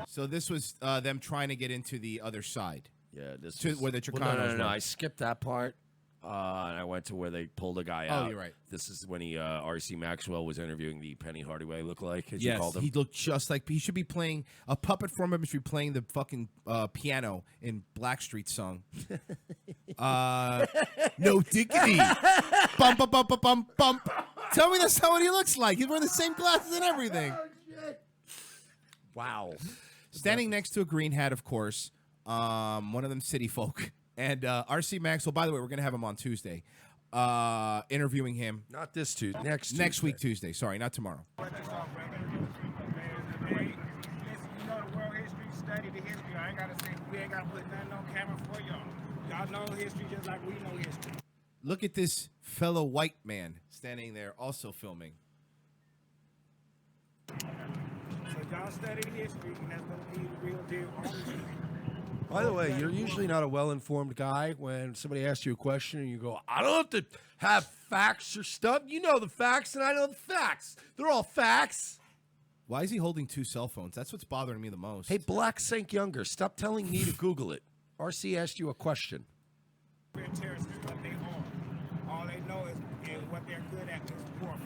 So this was them trying to get into the other side. Yeah, this To was, where the Chicanos well, no. were. I skipped that part, and I went to where they pulled a guy Oh, out. you're right. This is when R.C. Maxwell was interviewing the Penny Hardaway lookalike, as you Yes, called him. he looked just like he should be playing a puppet from him. Should be playing the fucking piano in Blackstreet's song. No diggity. Bump, bump, bump, bump, bump. Tell me that's not what he looks like. He's wearing the same glasses and everything. Wow. Standing next to a green hat, of course. One of them city folk. And R.C. Maxwell, by the way, we're going to have him on Tuesday. Interviewing him. Not this Tuesday. Next week, Tuesday. Sorry, not tomorrow. You know the world history, study the history. I ain't gotta say, we ain't gotta put nothing on camera for y'all. Y'all know history just like we know history. Look at this fellow white man standing there also filming. So y'all study history, and that's gonna be the real deal on history. By the way, you're usually not a well-informed guy when somebody asks you a question and you go, I don't have to have facts or stuff. You know the facts, and I know the facts. They're all facts. Why is he holding two cell phones? That's what's bothering me the most. Hey, Black Sank Younger, stop telling me to Google it. RC asked you a question. Terrorists is what they are. All they know is what they're good at is warfare.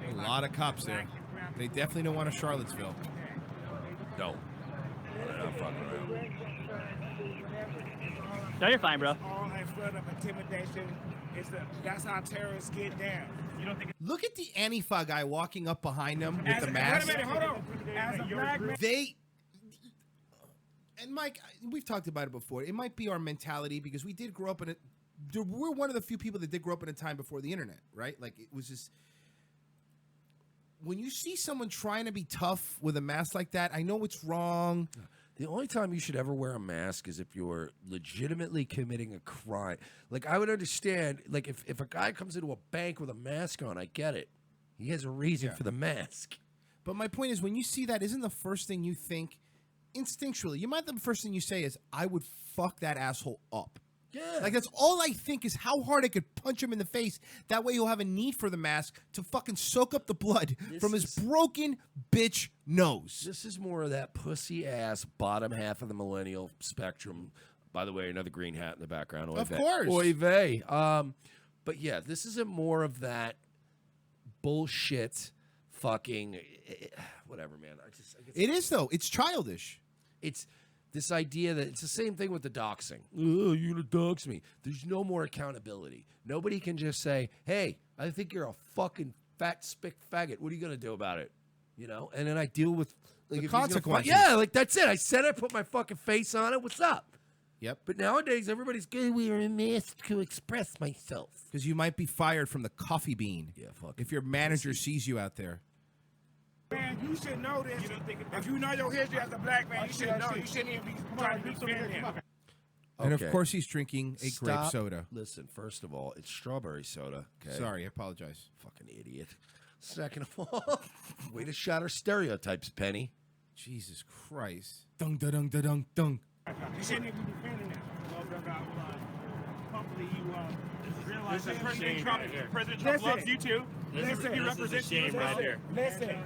A lot of cops there. They definitely don't want a Charlottesville. No. They're not fucking around. No, you're fine, bro. All in front of intimidation. That's how terrorists get down. You don't think Look at the Antifa guy walking up behind them with the mask. Wait a minute, hold on. As a black man, And Mike, we've talked about it before. It might be our mentality because we did grow up in it. We're one of the few people that did grow up in a time before the internet, right? Like it was just. When you see someone trying to be tough with a mask like that, I know it's wrong. The only time you should ever wear a mask is if you're legitimately committing a crime. Like, I would understand, like, if a guy comes into a bank with a mask on, I get it. He has a reason for the mask. But my point is, when you see that, isn't the first thing you think instinctually? You might the first thing you say is, I would fuck that asshole up. Yeah. Like, that's all I think is how hard I could punch him in the face. That way he'll have a need for the mask to fucking soak up the blood from his broken bitch nose. This is more of that pussy-ass bottom half of the millennial spectrum. By the way, another green hat in the background. Oy Of vey. course. Oy vey. But yeah, this isn't more of that bullshit fucking whatever, man. It is, though. It's childish. It's this idea that it's the same thing with the doxing. Oh, you're gonna dox me. There's no more accountability. Nobody can just say, hey, I think you're a fucking fat spick faggot. What are you gonna do about it? You know? And then I deal with like, The if he's gonna consequences. Yeah, like that's it. I said I put my fucking face on it. What's up? Yep. But nowadays everybody's gonna wear a mask to express myself. Because you might be fired from the coffee bean. Yeah, fuck. If your manager sees you out there. man, you should know this. If you know your history as a black man, you should know. You shouldn't even be trying to defend him. And Okay. of course he's drinking a grape Stop. soda. Listen, first of all, it's strawberry soda. Okay. Sorry, I apologize. Fucking idiot. Second of all, way to shatter stereotypes, Penny. Jesus Christ. Dung, da, dung, da, dung, dung. You shouldn't even be defending him. Hopefully you realize that President Trump loves you too. Listen, he represents you right here. Listen,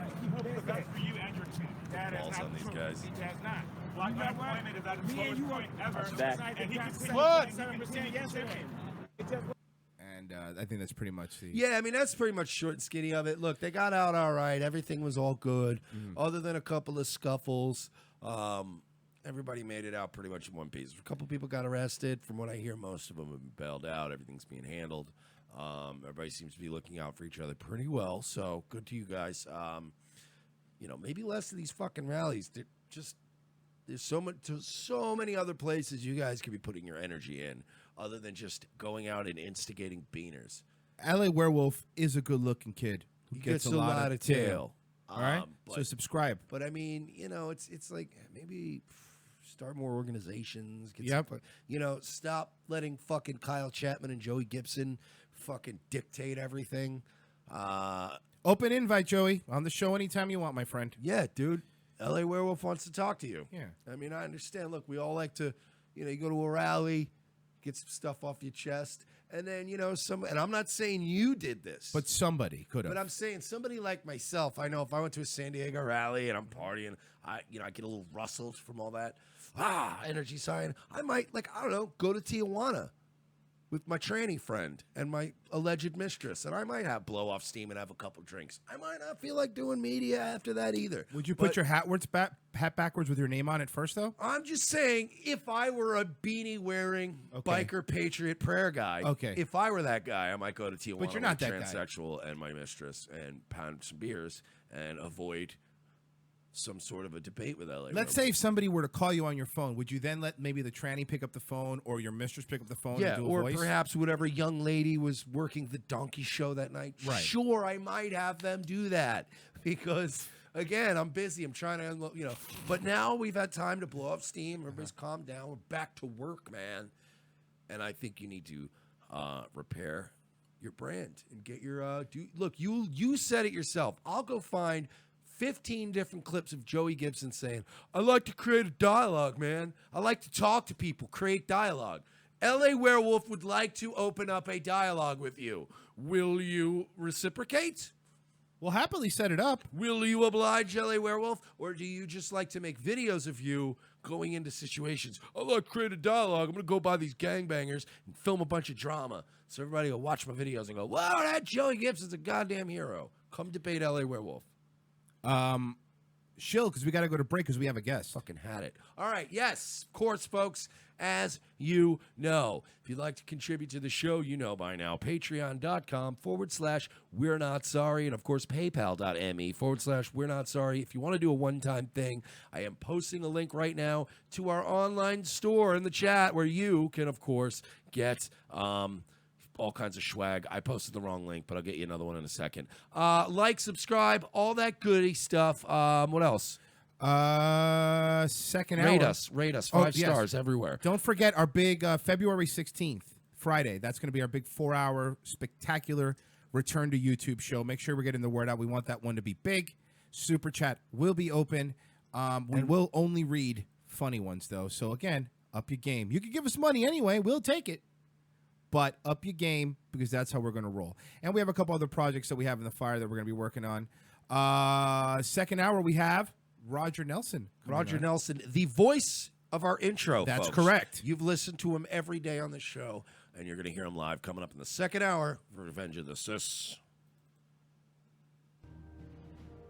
that's for you and your team. That is not these true. guys. He does not. Black unemployment is at its lowest point ever. Back. And he can say 7% yesterday. And I think that's pretty much the. Yeah, I mean, that's pretty much short and skinny of it. Look, they got out all right. Everything was all good, other than a couple of scuffles. Everybody made it out pretty much in one piece. A couple people got arrested. From what I hear, most of them have been bailed out. Everything's being handled. Everybody seems to be looking out for each other pretty well, so good to you guys. Maybe less of these fucking rallies. There's so many other places you guys could be putting your energy in other than just going out and instigating beaners. LA Werewolf is a good-looking kid who gets a lot of tail. All right, so subscribe. But I mean, it's like maybe start more organizations. Stop letting fucking Kyle Chapman and Joey Gibson fucking dictate everything. Open invite, Joey, on the show anytime you want, my friend. Yeah, dude. LA Werewolf wants to talk to you. Yeah. I mean, I understand. Look, we all like to, you go to a rally, get some stuff off your chest, and then, and I'm not saying you did this. But somebody could have. But I'm saying somebody like myself, I know if I went to a San Diego rally and I'm partying, I get a little rustled from all that. Energy sign. I might, I don't know, go to Tijuana with my tranny friend and my alleged mistress, and I might have blow off steam and have a couple drinks. I might not feel like doing media after that either. Would you put your hat backwards with your name on it first, though? I'm just saying, if I were a beanie-wearing biker patriot prayer guy, if I were that guy, I might go to Tijuana but you're not with that transsexual and my mistress and pound some beers and avoid some sort of a debate with LA. Let's say if somebody were to call you on your phone, would you then let maybe the tranny pick up the phone or your mistress pick up the phone and do a or voice? Perhaps whatever young lady was working the donkey show that night. Right. Sure, I might have them do that because, again, I'm busy. I'm trying to, But now we've had time to blow off steam. Everybody's calmed down. We're back to work, man. And I think you need to repair your brand and get your look, you said it yourself. I'll go find 15 different clips of Joey Gibson saying, I like to create a dialogue, man. I like to talk to people, create dialogue. LA Werewolf would like to open up a dialogue with you. Will you reciprocate? We'll happily set it up. Will you oblige, LA Werewolf? Or do you just like to make videos of you going into situations? I like to create a dialogue. I'm going to go by these gangbangers and film a bunch of drama. So everybody will watch my videos and go, wow, that Joey Gibson's a goddamn hero. Come debate LA Werewolf. Shill, because we got to go to break because we have a guest. Fucking had it. All right, yes, of course, folks, as you know. If you'd like to contribute to the show, you know by now, patreon.com/We're Not Sorry, and of course, paypal.me/We're Not Sorry. If you want to do a one-time thing, I am posting a link right now to our online store in the chat where you can, of course, get all kinds of swag. I posted the wrong link, but I'll get you another one in a second. Subscribe, all that goody stuff. What else? Second hour. Rate us. 5 stars everywhere. Don't forget our big February 16th, Friday. That's going to be our big 4-hour spectacular return to YouTube show. Make sure we're getting the word out. We want that one to be big. Super chat will be open. We will only read funny ones, though. So, again, up your game. You can give us money anyway. We'll take it. But up your game, because that's how we're going to roll. And we have a couple other projects that we have in the fire that we're going to be working on. Second hour, we have Roger Nelson. Roger Nelson, the voice of our intro, That's folks. correct. You've listened to him every day on the show, and you're going to hear him live coming up in the second hour for Revenge of the Sis.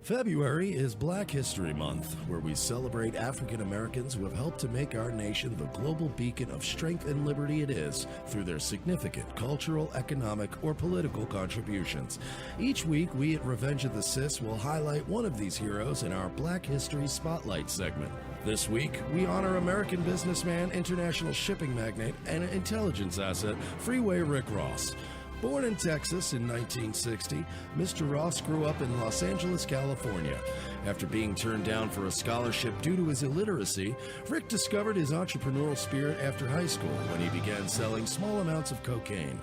February is Black History Month, where we celebrate African Americans who have helped to make our nation the global beacon of strength and liberty it is through their significant cultural, economic, or political contributions. Each week, we at Revenge of the Sis will highlight one of these heroes in our Black History Spotlight segment. This week, we honor American businessman, international shipping magnate, and intelligence asset, Freeway Rick Ross. Born in Texas in 1960, Mr. Ross grew up in Los Angeles, California. After being turned down for a scholarship due to his illiteracy, Rick discovered his entrepreneurial spirit after high school when he began selling small amounts of cocaine.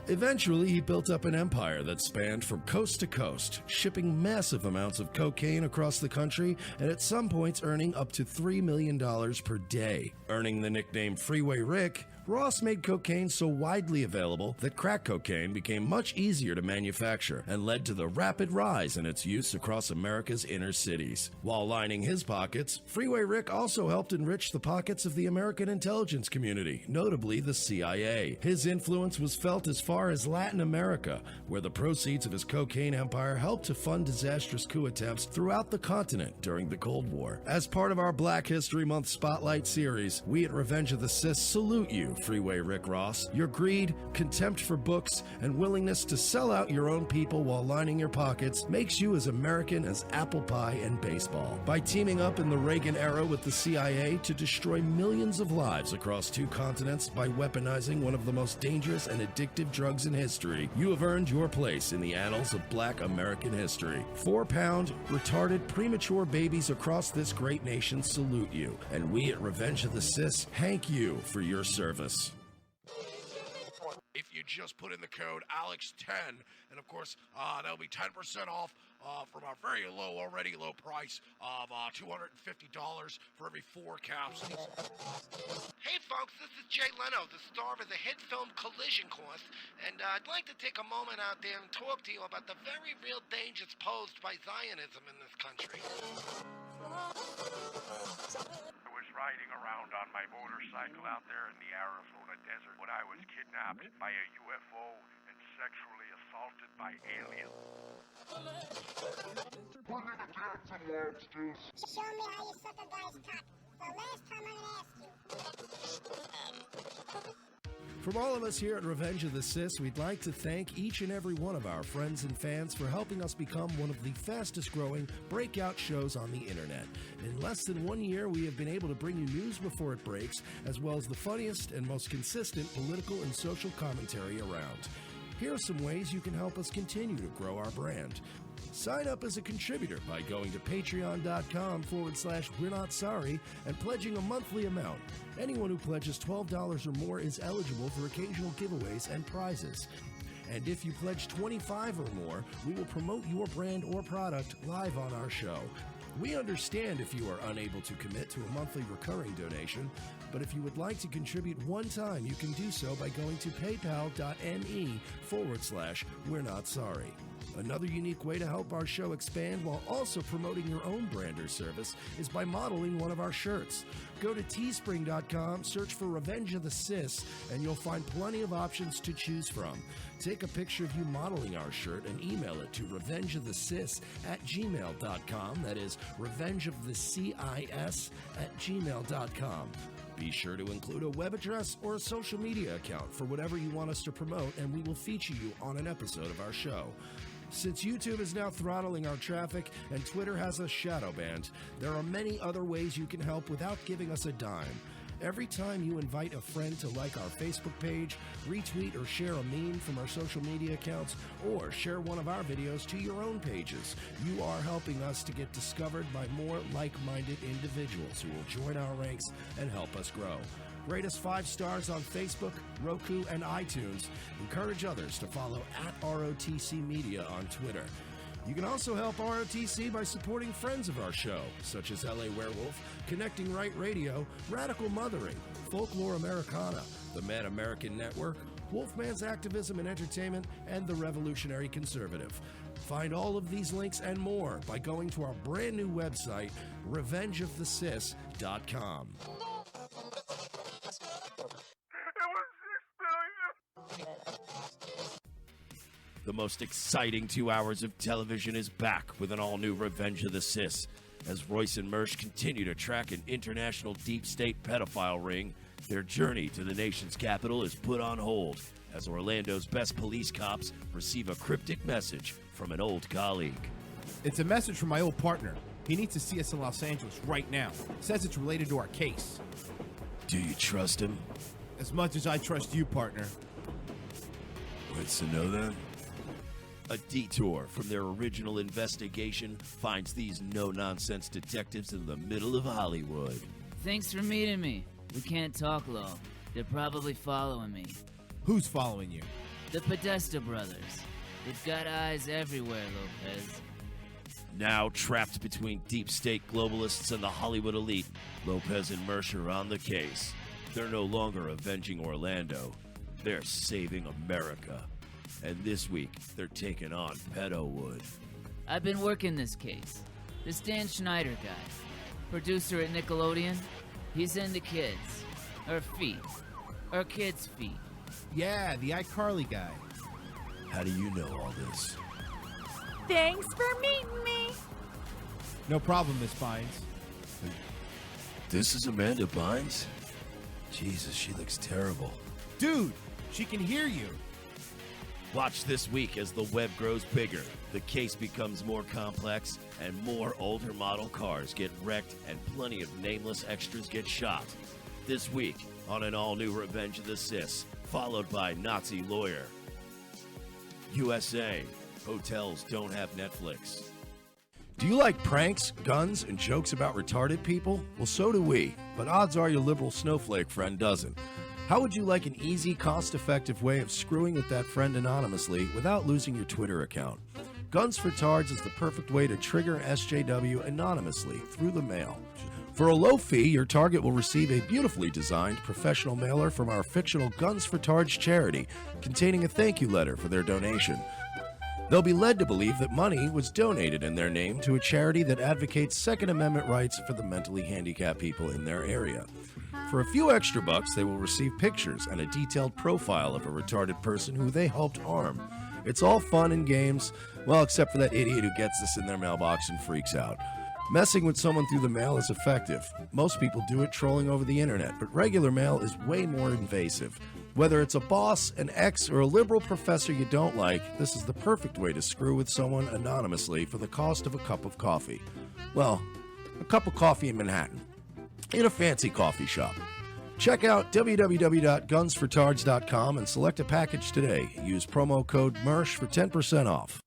Eventually, he built up an empire that spanned from coast to coast, shipping massive amounts of cocaine across the country and at some points earning up to $3 million per day. Earning the nickname Freeway Rick, Ross made cocaine so widely available that crack cocaine became much easier to manufacture and led to the rapid rise in its use across America's inner cities. While lining his pockets, Freeway Rick also helped enrich the pockets of the American intelligence community, notably the CIA. His influence was felt as far as Latin America, where the proceeds of his cocaine empire helped to fund disastrous coup attempts throughout the continent during the Cold War. As part of our Black History Month Spotlight series, we at Revenge of the Sis salute you, Freeway Rick Ross. Your greed, contempt for books, and willingness to sell out your own people while lining your pockets makes you as American as apple pie and baseball. By teaming up in the Reagan era with the CIA to destroy millions of lives across 2 continents by weaponizing one of the most dangerous and addictive drugs in history, you have earned your place in the annals of Black American history. 4-pound, retarded, premature babies across this great nation salute you, and we at Revenge of the Sis thank you for your service. If you just put in the code ALEX10, and of course, that'll be 10% off from our very already low price of $250 for every 4 capsules. Hey folks, this is Jay Leno, the star of the hit film Collision Course, and I'd like to take a moment out there and talk to you about the very real dangers posed by Zionism in this country. I was riding around on my motorcycle out there in the Arizona desert when I was kidnapped by a UFO and sexually assaulted by aliens. Show me how you suck a guy's cock. The last time I'm gonna ask you. From all of us here at Revenge of the Sis, we'd like to thank each and every one of our friends and fans for helping us become one of the fastest growing breakout shows on the internet. In less than 1 year, we have been able to bring you news before it breaks, as well as the funniest and most consistent political and social commentary around. Here are some ways you can help us continue to grow our brand. Sign up as a contributor by going to patreon.com/We're Not Sorry and pledging a monthly amount. Anyone who pledges $12 or more is eligible for occasional giveaways and prizes. And if you pledge $25 or more, we will promote your brand or product live on our show. We understand if you are unable to commit to a monthly recurring donation, but if you would like to contribute one time, you can do so by going to paypal.me/We're Not Sorry. Another unique way to help our show expand while also promoting your own brand or service is by modeling one of our shirts. Go to teespring.com, search for Revenge of the Sis, and you'll find plenty of options to choose from. Take a picture of you modeling our shirt and email it to revengeofthesis@gmail.com. That is revengeofthecis@gmail.com. Be sure to include a web address or a social media account for whatever you want us to promote, and we will feature you on an episode of our show. Since YouTube is now throttling our traffic and Twitter has us shadow banned, there are many other ways you can help without giving us a dime. Every time you invite a friend to like our Facebook page, retweet or share a meme from our social media accounts, or share one of our videos to your own pages, you are helping us to get discovered by more like-minded individuals who will join our ranks and help us grow. Rate us 5 stars on Facebook, Roku, and iTunes. Encourage others to follow @ROTC Media on Twitter. You can also help ROTC by supporting friends of our show, such as LA Werewolf, Connecting Right Radio, Radical Mothering, Folklore Americana, the Mad American Network, Wolfman's Activism and Entertainment, and the Revolutionary Conservative. Find all of these links and more by going to our brand new website, revengeofthesis.com. The most exciting 2 hours of television is back with an all-new Revenge of the Sis. As Royce and Mersch continue to track an international deep state pedophile ring, their journey to the nation's capital is put on hold as Orlando's best police cops receive a cryptic message from an old colleague. It's a message from my old partner. He needs to see us in Los Angeles right now. Says it's related to our case. Do you trust him? As much as I trust you, partner. What's to know then? A detour from their original investigation finds these no-nonsense detectives in the middle of Hollywood. Thanks for meeting me. We can't talk low. They're probably following me. Who's following you? The Podesta brothers. They've got eyes everywhere, Lopez. Now trapped between deep state globalists and the Hollywood elite, Lopez and Mersch are on the case. They're no longer avenging Orlando. They're saving America. And this week, they're taking on Pedowood. I've been working this case. This Dan Schneider guy, producer at Nickelodeon, he's into kids. Or feet. Or kids' feet. Yeah, the iCarly guy. How do you know all this? Thanks for meeting me. No problem, Miss Bynes. This is Amanda Bynes? Jesus, she looks terrible. Dude, she can hear you. Watch this week as the web grows bigger, the case becomes more complex, and more older model cars get wrecked and plenty of nameless extras get shot. This week on an all-new Revenge of the Sis, followed by Nazi Lawyer. USA, hotels don't have Netflix. Do you like pranks, guns, and jokes about retarded people? Well, so do we, but odds are your liberal snowflake friend doesn't. How would you like an easy, cost-effective way of screwing with that friend anonymously without losing your Twitter account? Guns for Tards is the perfect way to trigger an SJW anonymously through the mail. For a low fee, your target will receive a beautifully designed professional mailer from our fictional Guns for Tards charity, containing a thank you letter for their donation. They'll be led to believe that money was donated in their name to a charity that advocates Second Amendment rights for the mentally handicapped people in their area. For a few extra bucks, they will receive pictures and a detailed profile of a retarded person who they helped harm. It's all fun and games, well, except for that idiot who gets this in their mailbox and freaks out. Messing with someone through the mail is effective. Most people do it trolling over the internet, but regular mail is way more invasive. Whether it's a boss, an ex, or a liberal professor you don't like, this is the perfect way to screw with someone anonymously for the cost of a cup of coffee. Well, a cup of coffee in Manhattan, in a fancy coffee shop. Check out www.gunsfortards.com and select a package today. Use promo code MERSH for 10% off.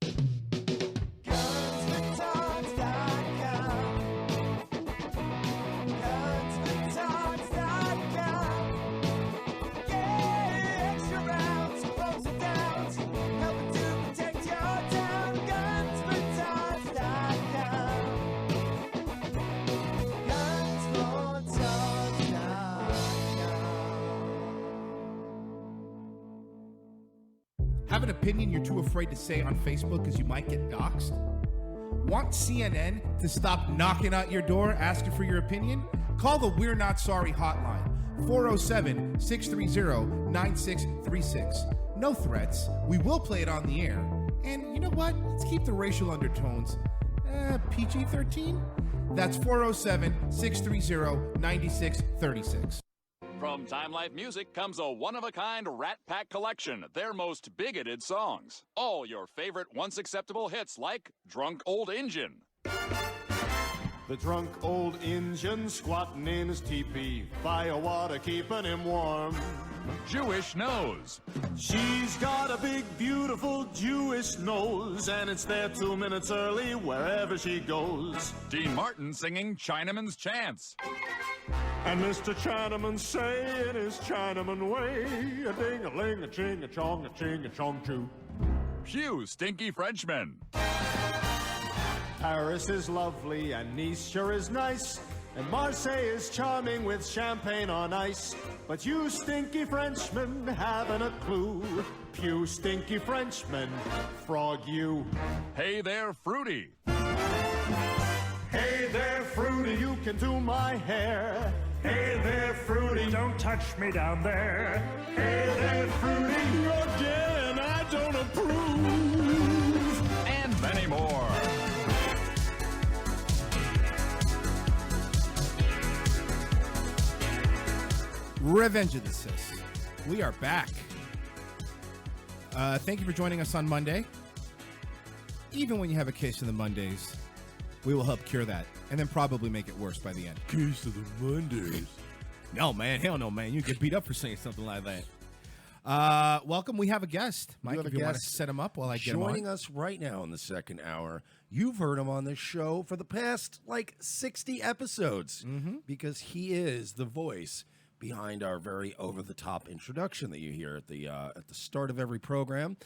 Have an opinion you're too afraid to say on Facebook because you might get doxxed? Want CNN to stop knocking out your door asking for your opinion? Call the We're Not Sorry hotline, 407-630-9636. No threats. We will play it on the air. And you know what? Let's keep the racial undertones PG-13? That's 407-630-9636. From Time Life Music comes a one-of-a-kind Rat Pack collection, their most bigoted songs. All your favorite once acceptable hits like Drunk Old Injun. The drunk old Injun squatting in his teepee, fire water keeping him warm. Jewish Nose. She's got a big, beautiful Jewish nose, and it's there 2 minutes early wherever she goes. Dean Martin singing Chinaman's Chants. And Mr. Chinaman saying his Chinaman way, a ding-a-ling, a ching-a-chong, a ching-a-chong too. Pew Stinky Frenchman. Paris is lovely and Nice sure is nice, and Marseille is charming with champagne on ice. But you stinky Frenchmen haven't a clue. Pew stinky Frenchmen, frog you. Hey there, Fruity. Hey there, Fruity, you can do my hair. Hey there, Fruity, don't touch me down there. Hey there, Fruity, again, I don't approve. And many more. Revenge of the Sis. We are back. Thank you for joining us on Monday. Even when you have a case of the Mondays, we will help cure that and then probably make it worse by the end. Case of the Mondays. No, man. Hell no, man. You get beat up for saying something like that. Welcome. We have a guest. Mike, if you want to set him up while I get him on. Joining us right now in the second hour. You've heard him on this show for the past, 60 episodes. Because he is the voice behind our very over-the-top introduction that you hear at the start of every program.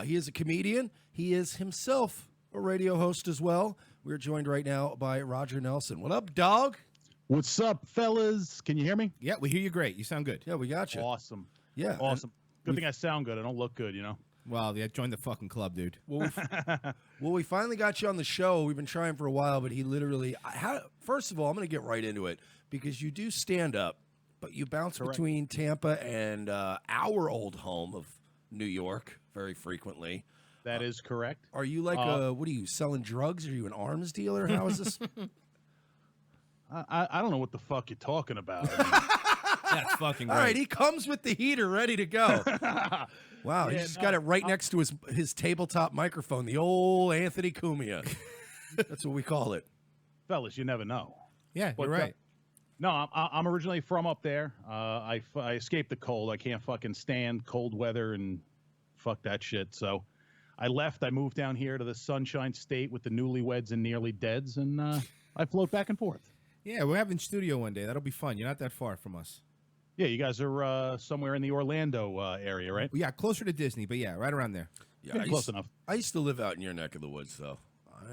He is a comedian. He is himself a radio host as well. We're joined right now by Roger Nelson. What up, dog? What's up, fellas? Can you hear me? Yeah, we hear you great. You sound good. Yeah, we got you. Awesome. Yeah. Awesome. Good thing I sound good. I don't look good, Well, yeah, join the fucking club, dude. Well, we finally got you on the show. We've been trying for a while, but he literally. First of all, I'm going to get right into it because you do stand up, but you bounce between Tampa and our old home of New York very frequently. That is correct. Are you like what are you selling drugs? Are you an arms dealer? How is this? I don't know what the fuck you're talking about. That's fucking All right, he comes with the heater ready to go. Wow, Yeah, he's just got it right next to his tabletop microphone, the old Anthony Cumia. That's what we call it. Fellas, you never know. Yeah, But, you're right. No, I'm originally from up there. I escaped the cold. I can't fucking stand cold weather and fuck that shit. So I left. I moved down here to the Sunshine State with the newlyweds and nearly deads, and I float back and forth. Yeah, we're having studio one day. That'll be fun. You're not that far from us. Yeah, you guys are somewhere in the Orlando area, right? Yeah, closer to Disney, but yeah, right around there. Yeah, Close enough. I used to live out in your neck of the woods, though.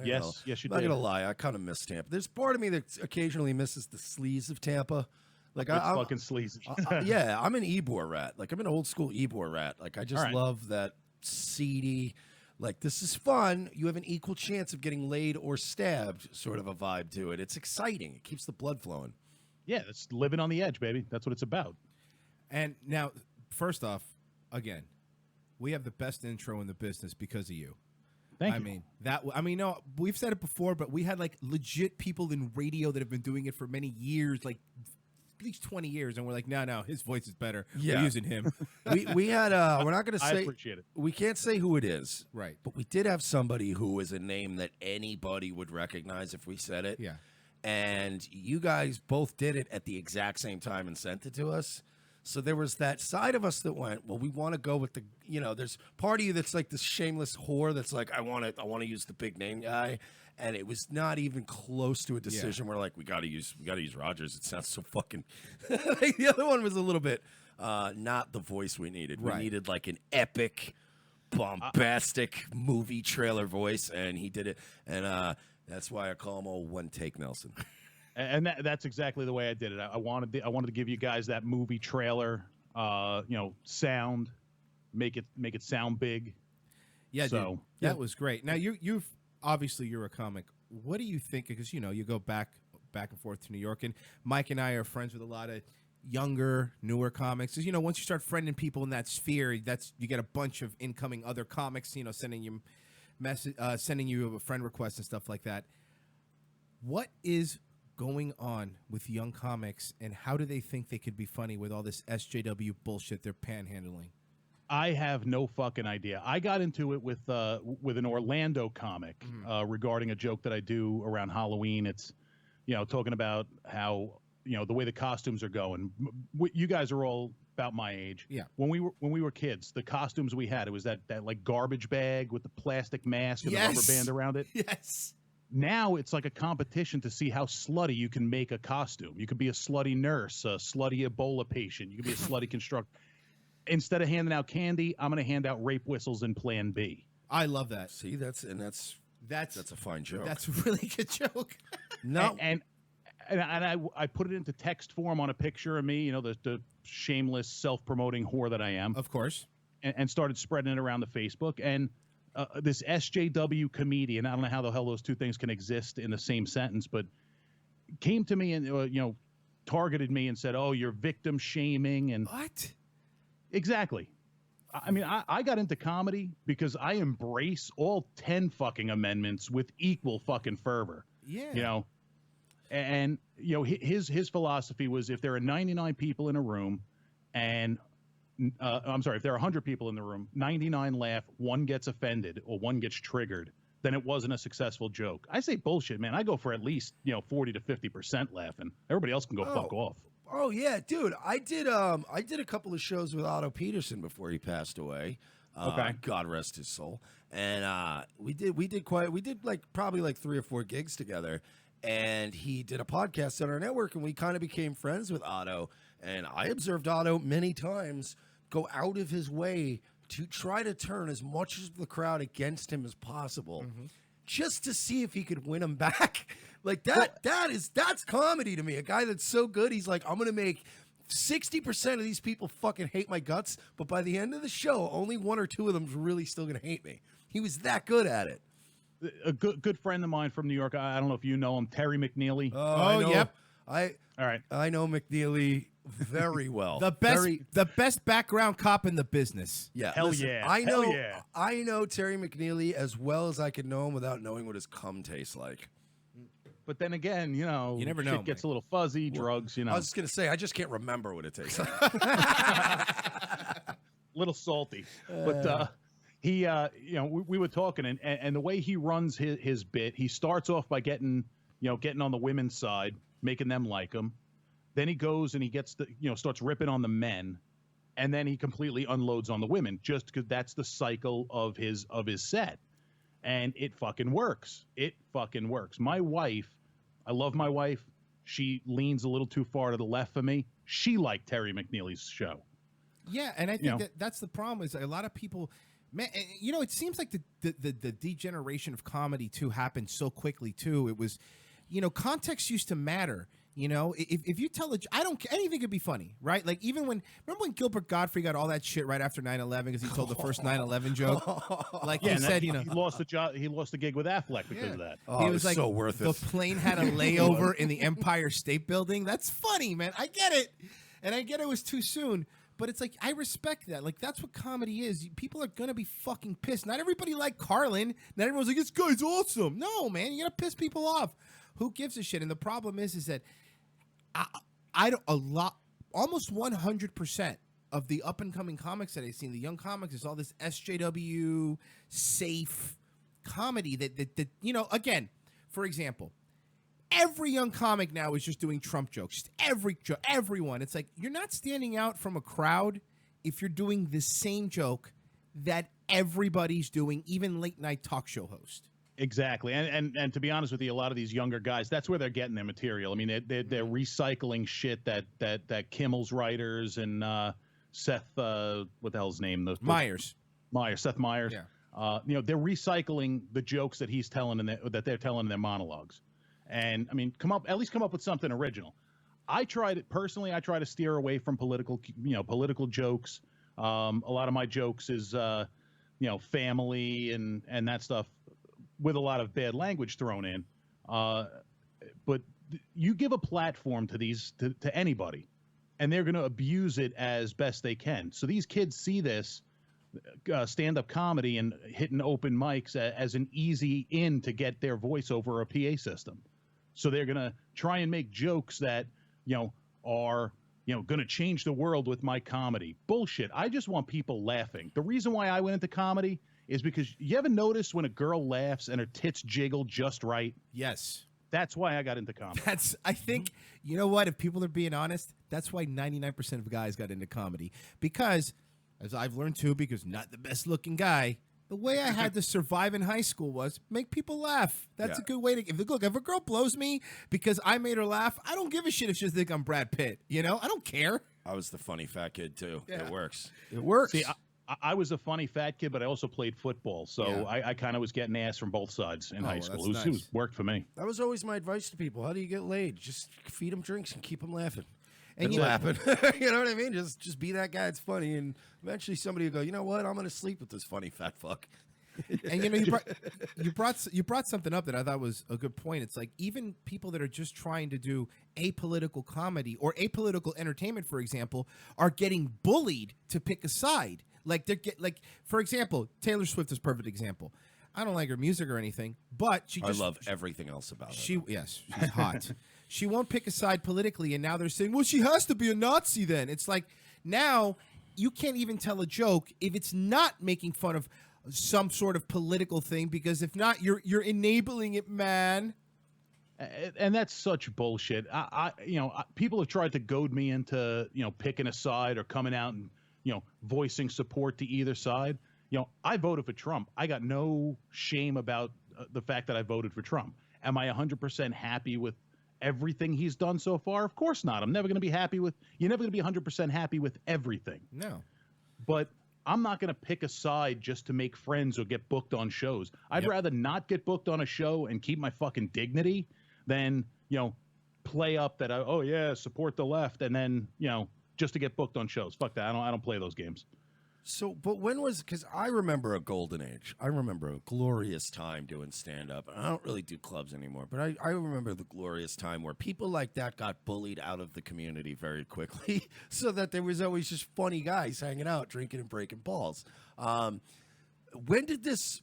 Yes, you I'm not did. gonna lie, I kind of miss Tampa. There's part of me that occasionally misses the sleaze of Tampa. Like It's I'm fucking sleazy. yeah, I'm an Ybor rat. Like I'm an old school Ybor rat. Like I just All right. love that seedy. Like this is fun. You have an equal chance of getting laid or stabbed, sort of a vibe to it. It's exciting. It keeps the blood flowing. Yeah, it's living on the edge, baby. That's what it's about. And now, first off, again, we have the best intro in the business because of you. Thank I you. mean, no, we've said it before, but we had like legit people in radio that have been doing it for many years, like at least 20 years, and we're like, no, his voice is better. Yeah. We're using him. We had we're not going to I say appreciate it. We can't say who it is. Right. But we did have somebody who is a name that anybody would recognize if we said it. Yeah. And you guys both did it at the exact same time and sent it to us. So there was that side of us that went, well, we want to go with the, there's part of you that's like this shameless whore that's like, I want to use the big name guy, and it was not even close to a decision. We're like, we got to use Rogers. It sounds so fucking. Like, the other one was a little bit not the voice we needed. Right. We needed like an epic, bombastic movie trailer voice, and he did it, and that's why I call him old One Take Nelson. And that's exactly the way I did it. I wanted to give you guys that movie trailer, sound, make it sound big. Yeah, so dude, that was great. Now you've obviously you're a comic. What do you think? Because you go back and forth to New York, and Mike and I are friends with a lot of younger, newer comics. Because once you start friending people in that sphere, you get a bunch of incoming other comics. Sending you sending you a friend request and stuff like that. What is going on with young comics, and how do they think they could be funny with all this SJW bullshit they're panhandling? I have no fucking idea. I got into it with an Orlando comic regarding a joke that I do around Halloween. It's talking about how the way the costumes are going. You guys are all about my age. Yeah. When we were kids, the costumes we had, it was that like garbage bag with the plastic mask and the rubber band around it. Yes. Now it's like a competition to see how slutty you can make a costume. You could be a slutty nurse, a slutty Ebola patient. You could be a slutty constructor. Instead of handing out candy, I'm going to hand out rape whistles in Plan B. I love that. See, that's a fine joke. That's a really good joke. No, and I put it into text form on a picture of me, the shameless, self-promoting whore that I am. Of course. And started spreading it around the Facebook. And this SJW comedian, I don't know how the hell those two things can exist in the same sentence, but came to me and, targeted me and said, oh, you're victim shaming. And what? Exactly. I mean, I got into comedy because I embrace all 10 fucking amendments with equal fucking fervor. Yeah. And his philosophy was, if there are 99 people in a room and if there are 100 people in the room, 99 laugh, one gets offended or one gets triggered, then it wasn't a successful joke. I say bullshit, man. I go for at least 40 to 50% laughing. Everybody else can go fuck off. Oh yeah, dude. I did a couple of shows with Otto Peterson before he passed away. Okay. God rest his soul. And we did probably like 3 or 4 gigs together. And he did a podcast on our network, and we kind of became friends with Otto. And I observed Otto many times go out of his way to try to turn as much of the crowd against him as possible, just to see if he could win them back. Like that's comedy to me. A guy that's so good, he's like, I'm gonna make 60% of these people fucking hate my guts, but by the end of the show, only 1 or 2 of them's really still gonna hate me. He was that good at it. A good friend of mine from New York. I don't know if you know him, Terry McNeely. Oh, yep. All right. I know McNeely very well. The best background cop in the business. Yeah. Hell listen, yeah. I know Hell yeah. I know Terry McNeely as well as I could know him without knowing what his cum tastes like. But then again, you never shit know, gets a little fuzzy, drugs, I was just gonna say I just can't remember what it tastes like. Little salty. But he we were talking and the way he runs his bit, he starts off by getting on the women's side, making them like him. Then he goes and he gets starts ripping on the men, and then he completely unloads on the women, just because that's the cycle of his set. And it fucking works. It fucking works. My wife, I love my wife. She leans a little too far to the left for me. She liked Terry McNeely's show. Yeah, and I think that's the problem is a lot of people, man, it seems like the degeneration of comedy too happened so quickly too. It was, context used to matter. If you tell anything could be funny, right? Like remember when Gilbert Gottfried got all that shit right after 9/11 because he told the first 9/11 joke? Like he said, he lost the job, he lost the gig with Affleck because of that. Oh, he was like, so worth it. The plane had a layover in the Empire State Building. That's funny, man. I get it, and I get it was too soon. But it's like, I respect that. Like, that's what comedy is. People are going to be fucking pissed. Not everybody liked Carlin. Not everyone's like, this guy's awesome. No, man. You're going to piss people off. Who gives a shit? And the problem is that almost 100% of the up-and-coming comics that I've seen, the young comics, is all this SJW, safe comedy that again, for example, every young comic now is just doing Trump jokes. Just everyone. It's like, you're not standing out from a crowd if you're doing the same joke that everybody's doing, even late-night talk show host. Exactly, and to be honest with you, a lot of these younger guys, that's where they're getting their material. I mean, they're recycling shit that Kimmel's writers and Seth, what the hell's his name? Seth Meyers. Yeah. They're recycling the jokes that he's telling that they're telling in their monologues. And I mean, at least come up with something original. I try to steer away from political jokes. A lot of my jokes is family and that stuff, with a lot of bad language thrown in. But you give a platform to anybody, and they're going to abuse it as best they can. So these kids see this stand-up comedy and hitting open mics as an easy in to get their voice over a PA system. So they're going to try and make jokes that, are, going to change the world with my comedy. Bullshit. I just want people laughing. The reason why I went into comedy is because you ever notice when a girl laughs and her tits jiggle just right? Yes. That's why I got into comedy. I think, you know what, if people are being honest, that's why 99% of guys got into comedy. Because, as I've learned too, because not the best looking guy, the way I had to survive in high school was make people laugh. That's a good way to, if a girl blows me because I made her laugh, I don't give a shit if she thinks I'm Brad Pitt. I don't care. I was the funny fat kid too. Yeah. It works. It works. See, I was a funny fat kid, but I also played football, so I kind of was getting ass from both sides in high school. It worked for me. That was always my advice to people. How do you get laid? Just feed them drinks and keep them laughing. And It'll happen. You know what I mean? Just be that guy. It's funny, and eventually somebody will go, you know what? I'm going to sleep with this funny fat fuck. And you brought something up that I thought was a good point. It's like, even people that are just trying to do apolitical comedy or apolitical entertainment, for example, are getting bullied to pick a side. Like for example, Taylor Swift is a perfect example. I don't like her music or anything, but I love everything else about her. She's hot. She won't pick a side politically, and now they're saying, well, she has to be a Nazi then. It's like, now you can't even tell a joke if it's not making fun of some sort of political thing, because if not, you're enabling it, man. And that's such bullshit. People have tried to goad me into, picking a side or coming out and, voicing support to either side. I voted for Trump. I got no shame about the fact that I voted for Trump. Am I 100% happy with everything he's done so far? Of course not. You're never going to be 100% happy with everything. No. But I'm not going to pick a side just to make friends or get booked on shows. I'd rather not get booked on a show and keep my fucking dignity than, play up that, oh yeah, support the left, and then, just to get booked on shows. Fuck that. I don't play those games. So, but when was, because I remember a golden age. I remember a glorious time doing stand-up. I don't really do clubs anymore, but I remember the glorious time where people like that got bullied out of the community very quickly so that there was always just funny guys hanging out, drinking and breaking balls. When did this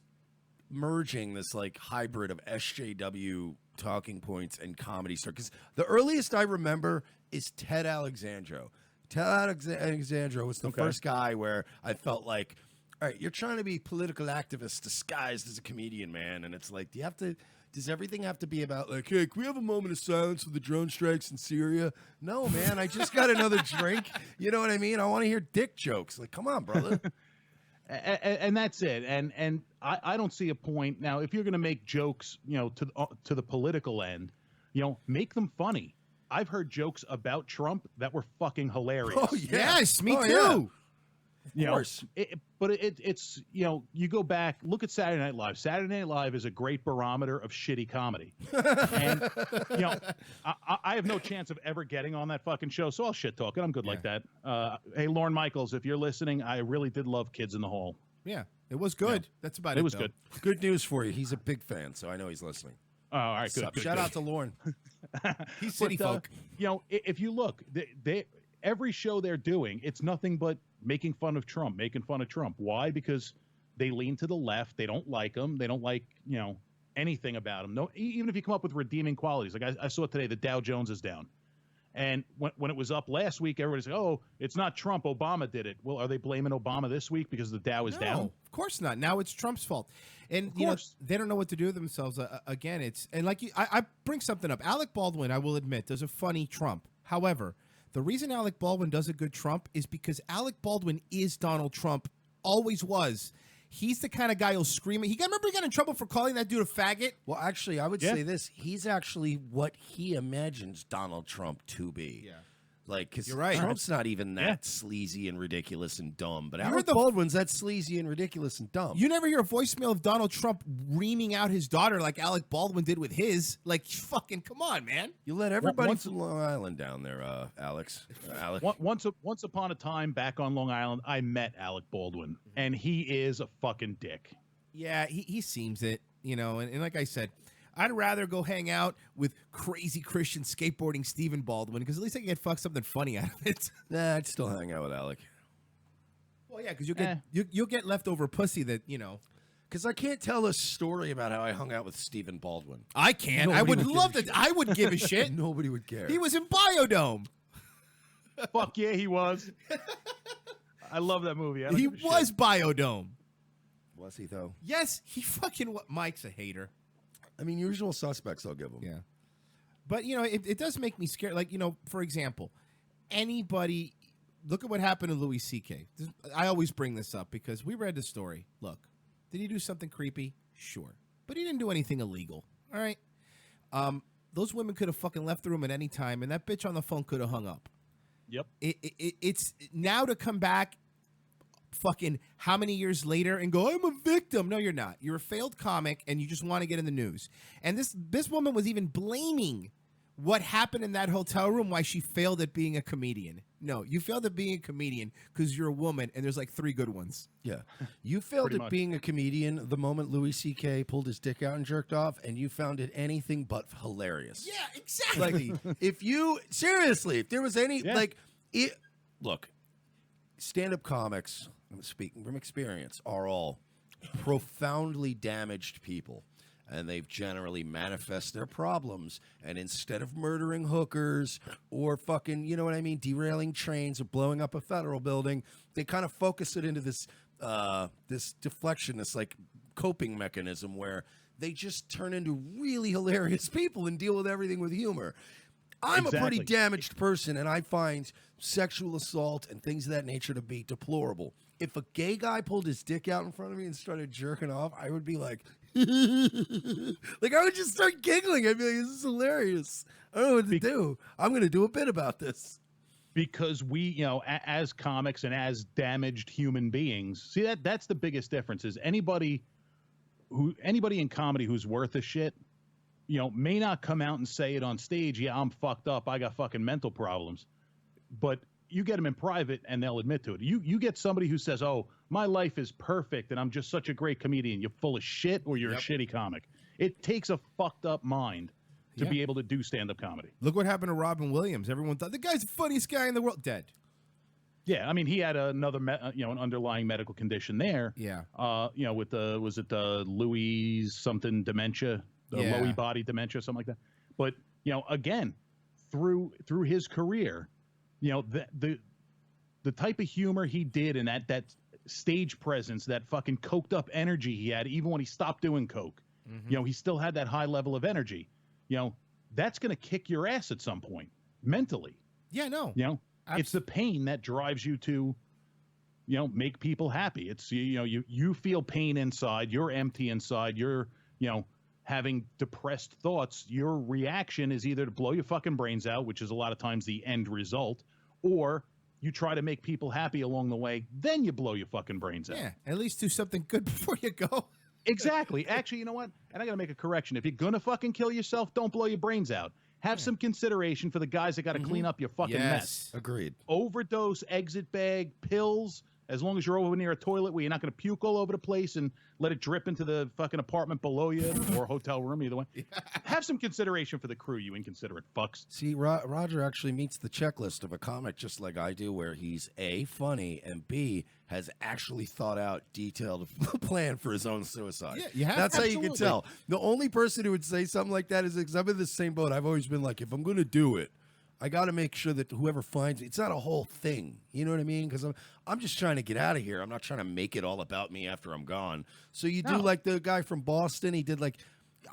merging, this like hybrid of SJW talking points and comedy start? Because the earliest I remember is Ted Alexandro. Ted Alexandro was the first guy where I felt like, all right, you're trying to be political activist disguised as a comedian, man. And it's like, does everything have to be about like, hey, can we have a moment of silence for the drone strikes in Syria? No, man, I just got another drink. You know what I mean? I want to hear dick jokes. Like, come on, brother. And that's it. And I don't see a point. Now, if you're going to make jokes, to the political end, make them funny. I've heard jokes about Trump that were fucking hilarious. Oh, yes, me too. Yeah. Of course. It's you go back, look at Saturday Night Live. Saturday Night Live is a great barometer of shitty comedy. And, I have no chance of ever getting on that fucking show, so I'll shit talk it. I'm good like that. Hey, Lorne Michaels, if you're listening, I really did love Kids in the Hall. Yeah, it was good. Yeah. That's about it. It was though. good. Good news for you. He's a big fan, so I know he's listening. Oh, all right, good. Shout out to Lorne. He's city folk. If you look, every show they're doing, it's nothing but making fun of Trump, making fun of Trump. Why? Because they lean to the left. They don't like him. They don't like, anything about him. No, even if you come up with redeeming qualities. Like I saw today, the Dow Jones is down. And when it was up last week, everybody's like, oh, it's not Trump. Obama did it. Well, are they blaming Obama this week because the Dow is down? Of course not. Now it's Trump's fault. And they don't know what to do with themselves. Again, I bring something up. Alec Baldwin, I will admit, does a funny Trump. However, the reason Alec Baldwin does a good Trump is because Alec Baldwin is Donald Trump, always was. He's the kind of guy who'll scream. Remember he got in trouble for calling that dude a faggot? Well, actually, I would say this. He's actually what he imagines Donald Trump to be. Yeah. Like, because you're right. Trump's not even that sleazy and ridiculous and dumb, but Alec Baldwin's that sleazy and ridiculous and dumb. You never hear a voicemail of Donald Trump reaming out his daughter like Alec Baldwin did with his. Like, fucking come on, man. You let everybody from Long Island down there, Alex. Alec. Once upon a time, back on Long Island, I met Alec Baldwin, and he is a fucking dick. Yeah, he seems it, and like I said, I'd rather go hang out with crazy Christian skateboarding Stephen Baldwin because at least I can get something funny out of it. Nah, I'd still hang out with Alec. Well, yeah, because you'll get leftover pussy that Because I can't tell a story about how I hung out with Stephen Baldwin. I can't. I would love that. I would give a shit. Nobody would care. He was in Biodome. Fuck yeah, he was. I love that movie. He was Biodome. Was he though? Yes, he fucking. Mike's a hater. I mean, Usual Suspects, I'll give him. Yeah. But, it does make me scared. Like, for example, anybody, look at what happened to Louis C.K. I always bring this up because we read the story. Look, did he do something creepy? Sure. But he didn't do anything illegal. All right? Those women could have fucking left the room at any time, and that bitch on the phone could have hung up. Yep. It's now to come back fucking how many years later and go, I'm a victim. No, you're not. You're a failed comic and you just want to get in the news. And this woman was even blaming what happened in that hotel room, why she failed at being a comedian. No, you failed at being a comedian because you're a woman and there's like 3 good ones. Yeah. You failed at being a comedian the moment Louis C.K. pulled his dick out and jerked off, and you found it anything but hilarious. Yeah, exactly. Like, if there was any, look, stand-up comics, I'm speaking from experience, are all profoundly damaged people. And they've generally manifest their problems. And instead of murdering hookers or fucking, you know what I mean, derailing trains or blowing up a federal building, they kind of focus it into this this deflection, this like coping mechanism where they just turn into really hilarious people and deal with everything with humor. I'm a pretty damaged person, and I find sexual assault and things of that nature to be deplorable. If a gay guy pulled his dick out in front of me and started jerking off, I would be like, like I would just start giggling. I'd be like, this is hilarious. I don't know what to do. I'm going to do a bit about this. Because we, as comics and as damaged human beings, see that's the biggest difference is anybody in comedy who's worth a shit may not come out and say it on stage. Yeah, I'm fucked up. I got fucking mental problems. But you get them in private and they'll admit to it. You get somebody who says, oh, my life is perfect and I'm just such a great comedian. You're full of shit or you're a shitty comic. It takes a fucked up mind to be able to do stand-up comedy. Look what happened to Robin Williams. Everyone thought the guy's the funniest guy in the world. Dead. Yeah, I mean, he had another, an underlying medical condition there. Yeah. With was it the Lewy something dementia, the Lewy body dementia, something like that. But again, through his career, the type of humor he did and that stage presence, that fucking coked up energy he had, even when he stopped doing coke, he still had that high level of energy. That's going to kick your ass at some point mentally. Yeah, no. It's the pain that drives you to, make people happy. It's, you feel pain inside, you're empty inside, you're, having depressed thoughts. Your reaction is either to blow your fucking brains out, which is a lot of times the end result, or you try to make people happy along the way, then you blow your fucking brains out. Yeah, at least do something good before you go. Exactly. Actually, you know what? And I got to make a correction. If you're going to fucking kill yourself, don't blow your brains out. Have some consideration for the guys that got to clean up your fucking mess. Agreed. Overdose, exit bag, pills, as long as you're over near a toilet where you're not going to puke all over the place and let it drip into the fucking apartment below you or hotel room, either way. Have some consideration for the crew, you inconsiderate fucks. See, Roger actually meets the checklist of a comic just like I do, where he's A, funny, and B, has actually thought out detailed plan for his own suicide. Yeah, you have. That's Absolutely. how you can tell. The only person who would say something like that is, because I'm in the same boat. I've always been like, if I'm going to do it, I got to make sure that whoever finds it, it's not a whole thing. You know what I mean? Because I'm just trying to get out of here. I'm not trying to make it all about me after I'm gone. So you do like the guy from Boston. He did like,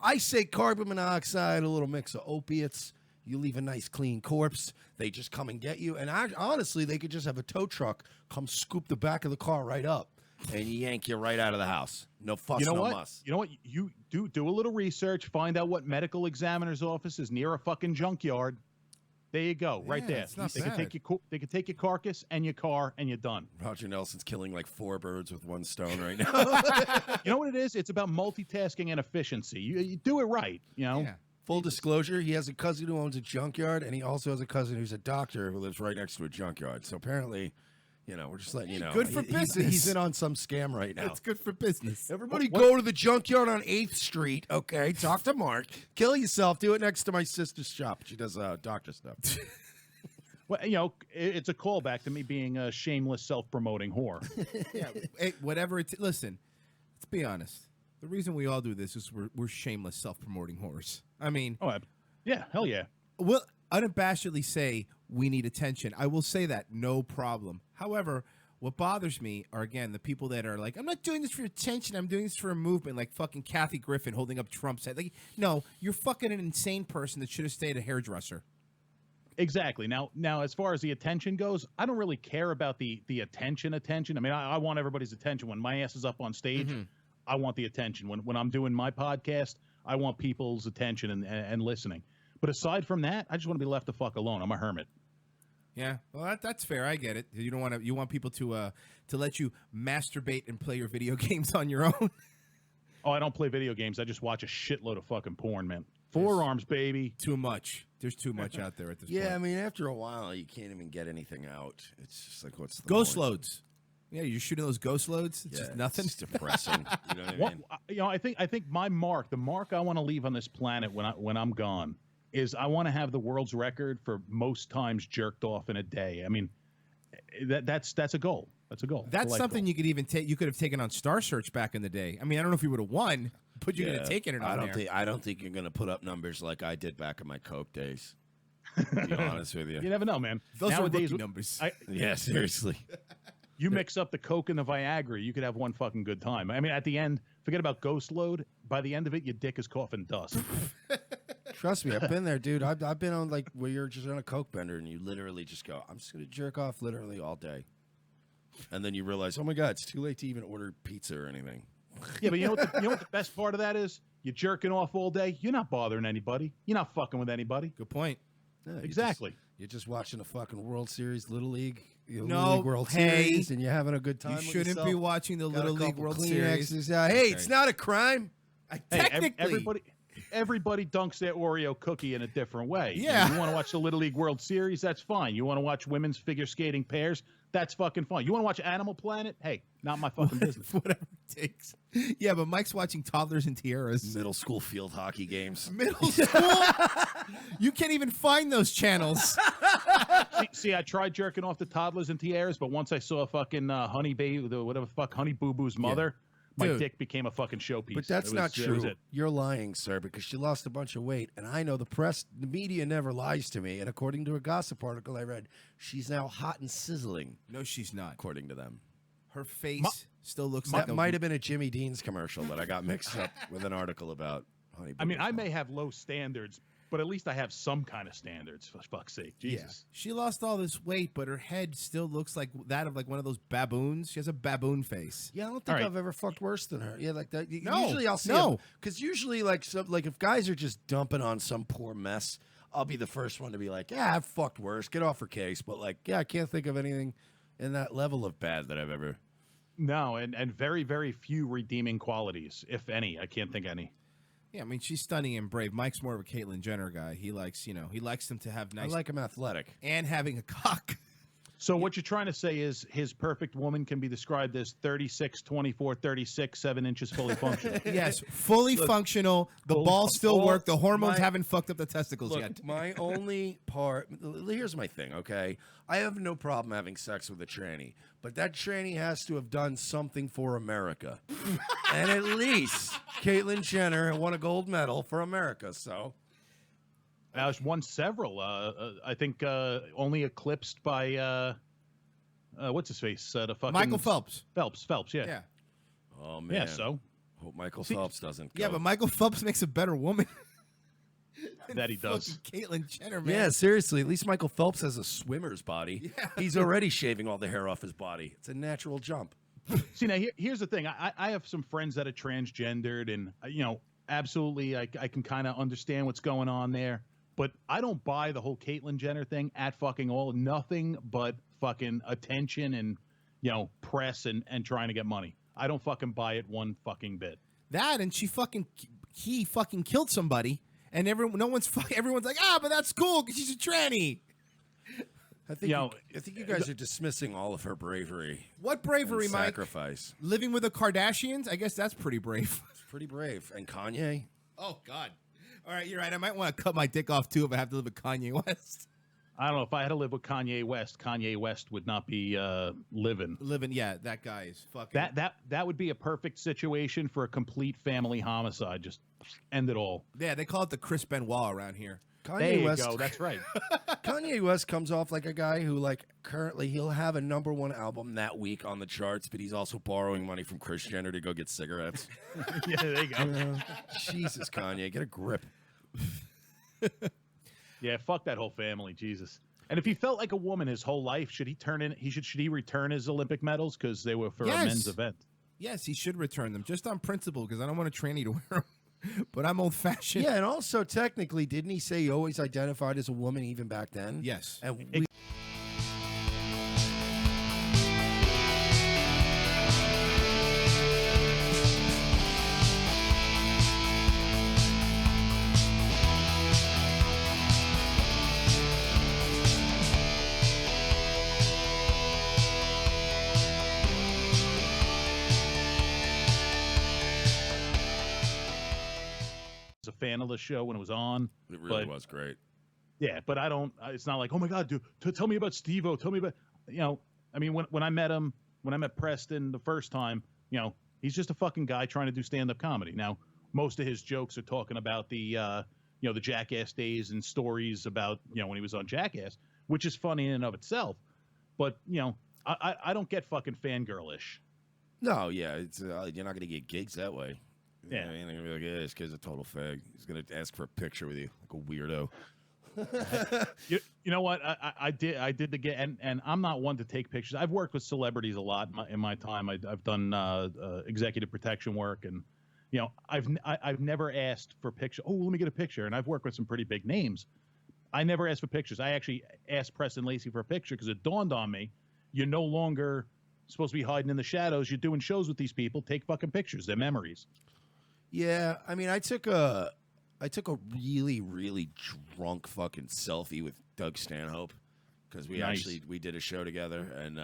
I say carbon monoxide, a little mix of opiates. You leave a nice clean corpse. They just come and get you. And honestly, they could just have a tow truck come scoop the back of the car right up and yank you right out of the house. No fuss, no muss. You know what? You do a little research. Find out what medical examiner's office is near a fucking junkyard. There you go, right there. It's not they can take your carcass and your car, and you're done. Roger Nelson's killing like 4 birds with one stone right now. You know what it is? It's about multitasking and efficiency. You do it right, Yeah. Full disclosure, he has a cousin who owns a junkyard, and he also has a cousin who's a doctor who lives right next to a junkyard. So apparently, we're just letting you know. Good for business. He's in on some scam right now. It's good for business. Everybody go to the junkyard on 8th Street, okay? Talk to Mark. Kill yourself. Do it next to my sister's shop. She does doctor stuff. Well, it's a callback to me being a shameless, self-promoting whore. Yeah, whatever it's. Listen, let's be honest. The reason we all do this is we're shameless, self-promoting whores. I mean, yeah, hell yeah. We'll unabashedly say we need attention. I will say that, no problem. However, what bothers me are, again, the people that are like, I'm not doing this for attention. I'm doing this for a movement, like fucking Kathy Griffin holding up Trump's head. Like, no, you're fucking an insane person that should have stayed a hairdresser. Exactly. Now, as far as the attention goes, I don't really care about the attention. I mean, I want everybody's attention. When my ass is up on stage, I want the attention. When I'm doing my podcast, I want people's attention and listening. But aside from that, I just want to be left the fuck alone. I'm a hermit. Yeah, well, that's fair. I get it. You don't want to. You want people to let you masturbate and play your video games on your own. Oh, I don't play video games. I just watch a shitload of fucking porn, man. Forearms, baby. Too much. There's too much out there at this point. Yeah, I mean, after a while, you can't even get anything out. It's just like, what's the ghost point? loads? Yeah, you're shooting those ghost loads. It's just nothing. It's depressing. You know what I mean? I think my mark, the mark I want to leave on this planet when I'm gone, is I want to have the world's record for most times jerked off in a day. I mean, that's a goal. That's a goal. That's something you could even take. You could have taken on Star Search back in the day. I mean, I don't know if you would have won, but you're going to take it or not. I don't think you're going to put up numbers like I did back in my coke days. To be honest with you, you never know, man. Those Nowadays, are rookie numbers. Yeah, seriously. You mix up the coke and the Viagra, you could have one fucking good time. I mean, at the end, forget about ghost load. By the end of it, your dick is coughing dust. Trust me, I've been there, dude. I've been on like where you're just on a coke bender and you literally just go, I'm just gonna jerk off literally all day, and then you realize, oh my god, it's too late to even order pizza or anything. Yeah, but you know what the best part of that is? You're jerking off all day. You're not bothering anybody. You're not fucking with anybody. Good point. Yeah, exactly. You're just watching a fucking World Series, Little League. No, League World Series, and you're having a good time. You with shouldn't yourself. be watching the Got Little a League couple World Kleenexes. Series. Hey, it's not a crime. Technically, everybody. everybody dunks their Oreo cookie in a different way. Yeah. You want to watch the Little League World Series? That's fine. You want to watch women's figure skating pairs? That's fucking fine. You want to watch Animal Planet? Hey, not my fucking business. Whatever it takes. Yeah, but Mike's watching toddlers and tiaras. Middle school field hockey games. Middle school? You can't even find those channels. See, I tried jerking off the toddlers and tiaras, but once I saw fucking Honey Baby, whatever the fuck, Honey Boo Boo's mother, my Dude. dick became a fucking showpiece. But that's not That was true. it. You're lying, sir, because she lost a bunch of weight. And I know the press, the media never lies to me. And according to a gossip article I read, she's now hot and sizzling. No, she's not. According to them. Her face still looks like That might have been a Jimmy Dean's commercial that I got mixed up with an article about Honey Boo I mean, Boo's I may have low standards, but at least I have some kind of standards, for fuck's sake. Jesus. She lost all this weight, but her head still looks like that of like one of those baboons. She has a baboon face. Yeah, I don't think I've ever fucked worse than her. Yeah, like that. No, usually I'll see no. because usually like if guys are just dumping on some poor mess, I'll be the first one to be like, yeah, I've fucked worse. Get off her case. But like, yeah, I can't think of anything in that level of bad that I've ever. No, and very, very few redeeming qualities, if any. I can't think any. Yeah, I mean, she's stunning and brave. Mike's more of a Caitlyn Jenner guy. He likes, he likes them to have nice. I like him athletic. And having a cock. So what you're trying to say is his perfect woman can be described as 36, 24, 36, 7 inches fully functional. Yes, fully functional. The balls still work. The hormones haven't fucked up the testicles yet. My only part. Here's my thing. Okay, I have no problem having sex with a tranny, but that tranny has to have done something for America, and at least Caitlyn Jenner won a gold medal for America. So. Won several. I think only eclipsed by what's his face? The fucking Michael Phelps. Phelps. Yeah. Yeah. Oh man. Yeah. So. Hope Michael Phelps doesn't. Yeah, but Michael Phelps makes a better woman. That he does. Caitlyn Jenner, man. Yeah, seriously. At least Michael Phelps has a swimmer's body. Yeah. He's already shaving all the hair off his body. It's a natural jump. See, now here's the thing. I have some friends that are transgendered, and absolutely, I can kind of understand what's going on there. But I don't buy the whole Caitlyn Jenner thing at fucking all. Nothing but fucking attention and, press and trying to get money. I don't fucking buy it one fucking bit. That and he fucking killed somebody, and everyone's like, but that's cool because she's a tranny. I think you guys are dismissing all of her bravery. What bravery, Mike? Sacrifice. Living with the Kardashians? I guess that's pretty brave. It's pretty brave. And Kanye? Oh, God. All right, you're right. I might want to cut my dick off, too, if I have to live with Kanye West. I don't know. If I had to live with Kanye West would not be living. Yeah, that guy is fucking... That would be a perfect situation for a complete family homicide. Just end it all. Yeah, they call it the Chris Benoit around here. Kanye West, go. That's right. Kanye West comes off like a guy who, currently he'll have a #1 album that week on the charts, but he's also borrowing money from Kris Jenner to go get cigarettes. Yeah, there you go. Jesus, Kanye, get a grip. Yeah, fuck that whole family, Jesus. And if he felt like a woman his whole life, should he return his Olympic medals because they were for a men's event? Yes, he should return them just on principle because I don't want a tranny to wear them. But I'm old-fashioned. Yeah, and also technically, didn't he say he always identified as a woman even back then? Yes. And a fan of the show when it was on. It really was great. Yeah, but I don't. It's not like, oh my God, dude, tell me about Steve-O. Tell me about, I mean, when I met him, when I met Preston the first time, he's just a fucking guy trying to do stand-up comedy. Now, most of his jokes are talking about the Jackass days and stories about, when he was on Jackass, which is funny in and of itself. But, I don't get fucking fangirlish. No, yeah, it's you're not going to get gigs that way. Yeah. I mean, they're going to be like, yeah, this kid's a total fag. He's going to ask for a picture with you, like a weirdo. You know what? I did the get, and I'm not one to take pictures. I've worked with celebrities a lot in my time. I've done executive protection work, and I've never asked for picture. Oh, let me get a picture. And I've worked with some pretty big names. I never asked for pictures. I actually asked Preston Lacey for a picture because it dawned on me, you're no longer supposed to be hiding in the shadows. You're doing shows with these people. Take fucking pictures. They're memories. Yeah, I mean, I took a I took a really, really drunk fucking selfie with Doug Stanhope because we did a show together and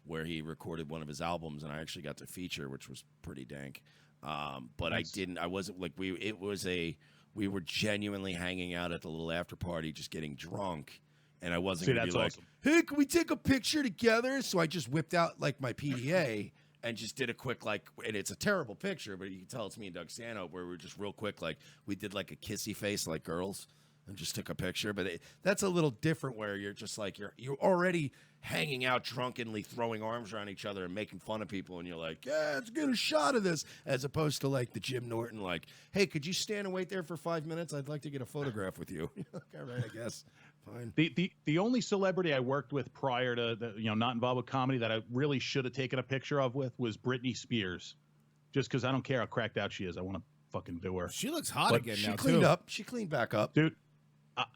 where he recorded one of his albums, and I actually got to feature, which was pretty dank. But nice. I wasn't like we were genuinely hanging out at the little after party, just getting drunk, and I wasn't gonna be like, awesome. Hey, can we take a picture together? So I just whipped out like my PDA. And just did a quick, like, and it's a terrible picture, but you can tell it's me and Doug Stanhope, where we were just real quick, like, we did like a kissy face like girls and just took a picture. But that's a little different where you're just like, you're already hanging out drunkenly, throwing arms around each other and making fun of people. And you're like, yeah, let's get a shot of this. As opposed to like the Jim Norton, like, hey, could you stand and wait there for 5 minutes? I'd like to get a photograph with you. All right, I guess. Fine. The only celebrity I worked with prior to not involved with comedy that I really should have taken a picture of with was Britney Spears, just because I don't care how cracked out she is. I want to fucking do her. She looks hot again now. She cleaned up. She cleaned back up, dude.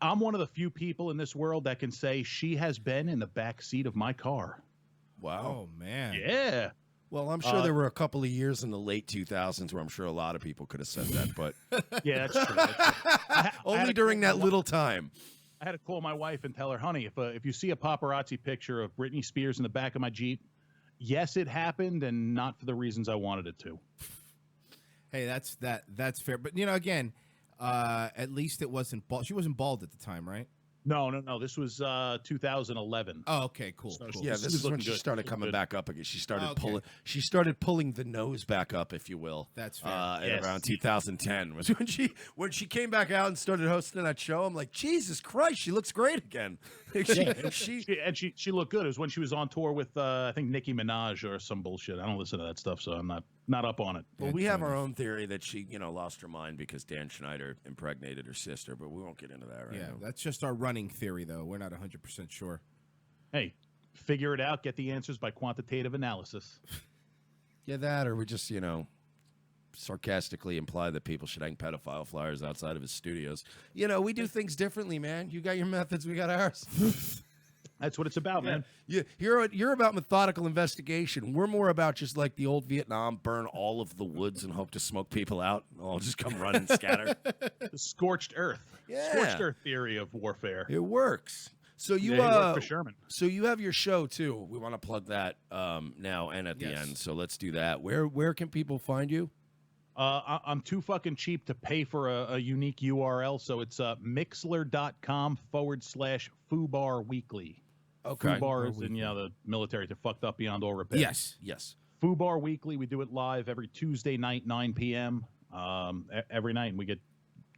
I'm one of the few people in this world that can say she has been in the back seat of my car. Wow. Oh man. Yeah. Well, I'm sure there were a couple of years in the late 2000s where I'm sure a lot of people could have said that, but yeah, that's true. Only during that little time. I had to call my wife and tell her, honey, if you see a paparazzi picture of Britney Spears in the back of my Jeep, yes, it happened, and not for the reasons I wanted it to. Hey, that's fair. But again, at least it wasn't bald. She wasn't bald at the time, right? No. This was 2011. Oh, okay, cool. So cool. Yeah, this is when she started coming back up again. She started pulling. She started pulling the nose back up, if you will. That's fair. Around 2010 was when she came back out and started hosting that show. I'm like, Jesus Christ, she looks great again. She looked good. It was when she was on tour with I think Nicki Minaj or some bullshit. I don't listen to that stuff, so I'm not up on it. Well, we have our own theory that she lost her mind because Dan Schneider impregnated her sister, but we won't get into that right now. That's just our running theory, though. We're not 100% sure. Hey, figure it out. Get the answers by quantitative analysis. Yeah, that, or we just sarcastically imply that people should hang pedophile flyers outside of his studios. We do things differently, man. You got your methods, we got ours. That's what it's about, man. You're about methodical investigation. We're more about just like the old Vietnam, burn all of the woods and hope to smoke people out. I'll just come run and scatter. The scorched earth. Yeah. Scorched earth theory of warfare. It works. So you work for Sherman. So you have your show too. We want to plug that now and at the end. So let's do that. Where can people find you? I'm too fucking cheap to pay for a unique URL, so it's mixler.com/FooBar Weekly. Okay. FooBar is in the military. They're fucked up beyond all repair. Yes. FooBar Weekly. We do it live every Tuesday night, 9 p.m. Every night, and we get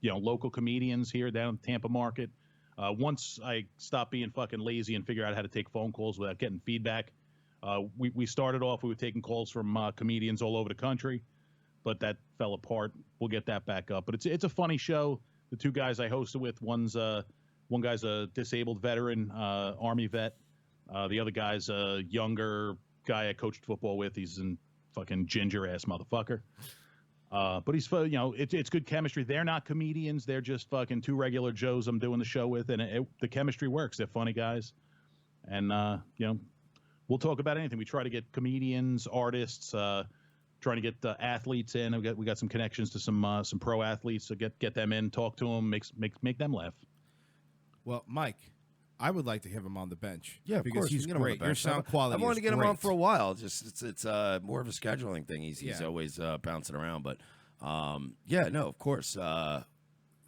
local comedians here down at Tampa Market. Once I stopped being fucking lazy and figure out how to take phone calls without getting feedback, we started off. We were taking calls from comedians all over the country. But that fell apart. We'll get that back up. But it's a funny show. The two guys I hosted with, one guy's a disabled veteran, Army vet. The other guy's a younger guy I coached football with. He's a fucking ginger ass motherfucker. But he's it's good chemistry. They're not comedians. They're just fucking two regular Joes I'm doing the show with, and the chemistry works. They're funny guys, and we'll talk about anything. We try to get comedians, artists. Trying to get athletes in. We got some connections to some pro athletes, so get them in, talk to them, make them laugh. Well, Mike, I would like to have him on the bench. Yeah, because course. he's great. Your sound quality. I want to get him great. on for a while. Just it's more of a scheduling thing. He's always bouncing around, but of course.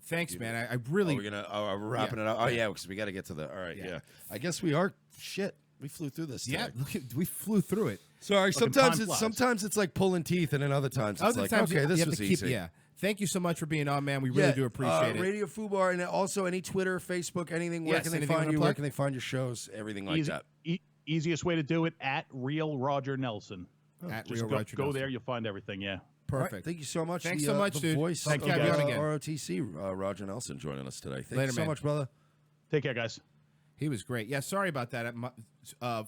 Thanks, man. I really. We're wrapping it up. Oh yeah, because we got to get to the. All right, yeah. I guess we are. Shit, we flew through this. Yeah, we flew through it. Sorry, sometimes it's like pulling teeth, and then other times it's okay, this was easy. Yeah. Thank you so much for being on, man. We really do appreciate it. Radio FooBar, and also any Twitter, Facebook, anything. Where can they find you? Where can they find your shows? Everything like that. Easiest way to do it, at Real Roger Nelson. Go there, you'll find everything. Yeah. Perfect. Right, thank you so much. Thanks so much, the dude. Voice Thank you again. ROTC, Roger Nelson, joining us today. Thank you so much, brother. Take care, guys. He was great. Yeah, sorry about that.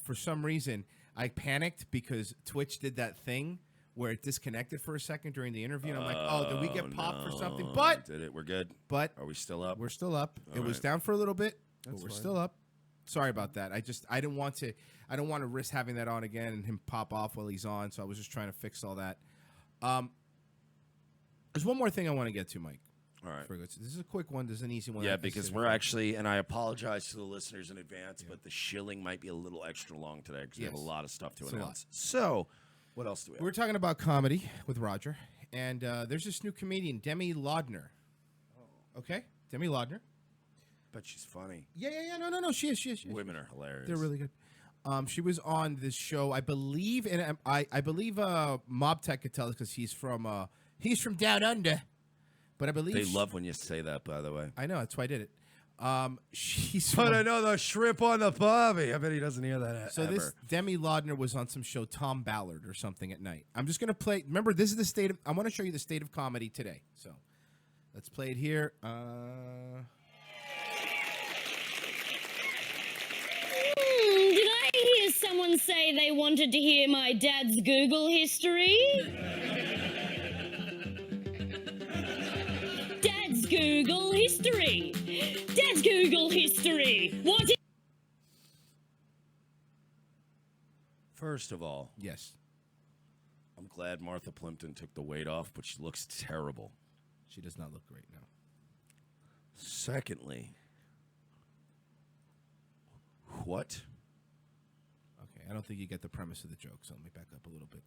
For some reason, I panicked because Twitch did that thing where it disconnected for a second during the interview. And I'm like, oh, did we get popped for something? But did it? We're good. But are we still up? We're still up. It was down for a little bit, but we're still up. Sorry about that. I didn't want to risk having that on again and him pop off while he's on. So I was just trying to fix all that. There's one more thing I want to get to, Mike. All right. This is a quick one. This is an easy one. Yeah, because we're actually, and I apologize to the listeners in advance, but the shilling might be a little extra long today because we have a lot of stuff to announce. So, what else do we have? We're talking about comedy with Roger, and there's this new comedian, Demi Loudner. Okay? Demi Loudner. Bet she's funny. Yeah. No. She is. Women are hilarious. They're really good. She was on this show, I believe, and I believe Mob Tech could tell us because he's from down under. But I believe they love when you say that. By the way, I know that's why I did it. She's. But I know the shrimp on the barbie. I bet he doesn't hear that. So ever. this Demi Loudner was on some show, Tom Ballard or something at night. I'm just gonna play. Remember, this is the state of. I want to show you the state of comedy today. So, let's play it here. Did I hear someone say they wanted to hear my dad's Google history? Dad's Google history. Dad's Google history. What is... First of all, yes, I'm glad Martha Plimpton took the weight off, but she looks terrible. She does not look great now. Secondly, what? Okay, I don't think you get the premise of the joke, so let me back up a little bit.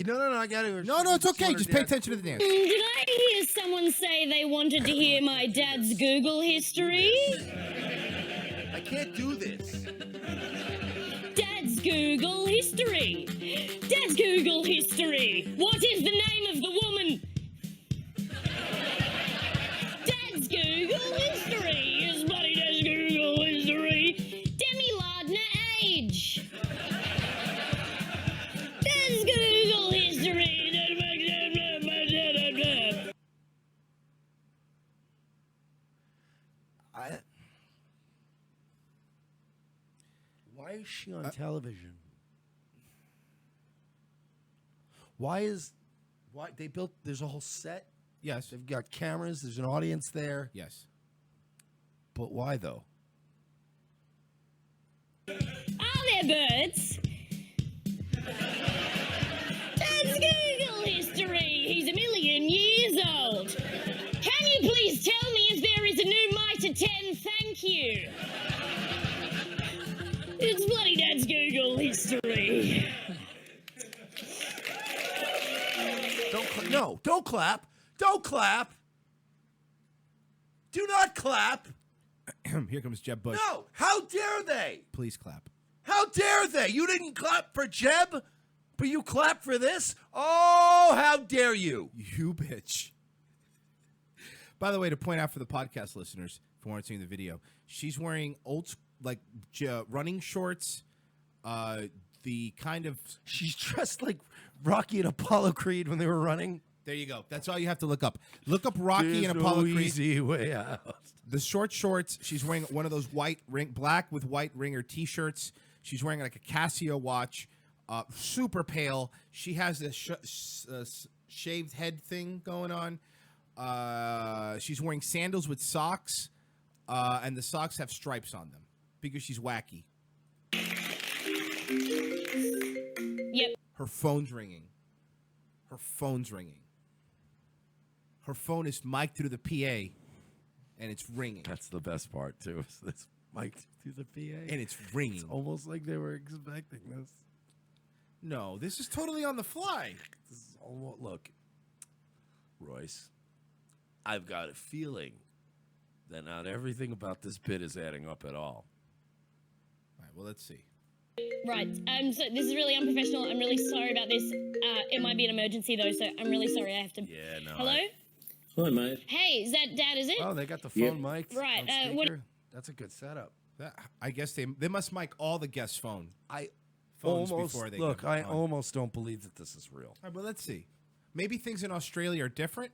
No, I got it. No, it's okay. Just pay attention to the dance. Did I hear someone say they wanted to hear my dad's Google history? I can't do this. Dad's Google history. Dad's Google history. What is the name of the woman? Dad's Google history. Is bloody Dad's Google history. Demi Loudner age. Dad's Google history. Why is she on television? Why they built? There's a whole set. Yes, they've got cameras. There's an audience there. Yes, but why though? Are there birds? Dad's Google history. He's 1,000,000 years old. Can you please tell me if there is a new Mitre 10? Thank you. It's bloody Dad's Google history. Don't clap. Don't clap. Do not clap. Here comes Jeb Bush. No, how dare they? Please clap. How dare they? You didn't clap for Jeb, but you clapped for this? Oh, how dare you? You bitch. By the way, to point out for the podcast listeners, if you weren't seeing the video, she's wearing running shorts, the kind of... She's dressed like Rocky and Apollo Creed when they were running. There you go. That's all you have to look up. Look up Rocky and Apollo Creed. Easy way out. The short shorts. She's wearing one of those black with white ringer T-shirts. She's wearing like a Casio watch. Super pale. She has this shaved head thing going on. She's wearing sandals with socks, and the socks have stripes on them because she's wacky. Yep. Her phone's ringing. Her phone's ringing. Her phone is mic'd through the PA, and it's ringing. That's the best part, too. It's mic'd through the PA. And it's ringing. It's almost like they were expecting this. No, this is totally on the fly. This is almost, look, Royce, I've got a feeling that not everything about this bit is adding up at all. All right, well, let's see. Right. So this is really unprofessional. I'm really sorry about this. It might be an emergency though, so I'm really sorry. I have to. Yeah, no. Hello. Hi, mate. Hey, is that Dad? Is it? Oh, they got the phone mic'd. Right. On What? speaker. That's a good setup. I guess they must mic all the guests' phones Almost, before they look, get I on. almost don't believe that this is real. All right, well, let's see. Maybe things in Australia are different.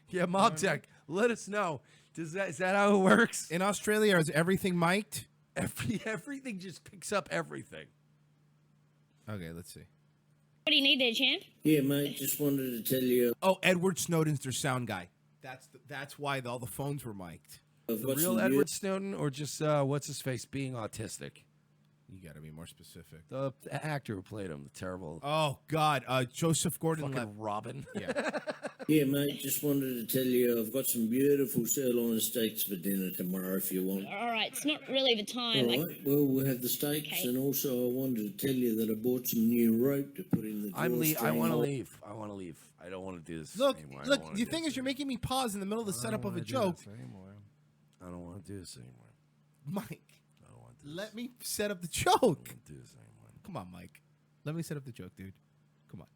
Yeah, Mob Tech, let us know. Is that how it works? In Australia, is everything mic'd? Everything just picks up everything. Okay, let's see. What do you need there, champ? Yeah, mate, just wanted to tell you. Oh, Edward Snowden's their sound guy. That's why all the phones were mic'd. The real Edward Snowden, or just what's his face being autistic? You got to be more specific. The actor who played him, the terrible. Oh God, Joseph Gordon-Levitt. Fucking Robin. Yeah. Yeah, mate, just wanted to tell you I've got some beautiful sirloin steaks for dinner tomorrow if you want. All right, it's not really the time. All right, well, we'll have the steaks, Okay. and also I wanted to tell you that I bought some new rope to put in the I drawstring. want to leave. I want to leave. I don't want to do this Look, anymore. I don't wanna the do thing this is, you're making me pause in the middle of the setup of a wanna do joke. this anymore. I don't want to do this anymore. Mike, I don't want to do let me set up the joke. do this anymore. Come on, Mike. Let me set up the joke, dude. Come on.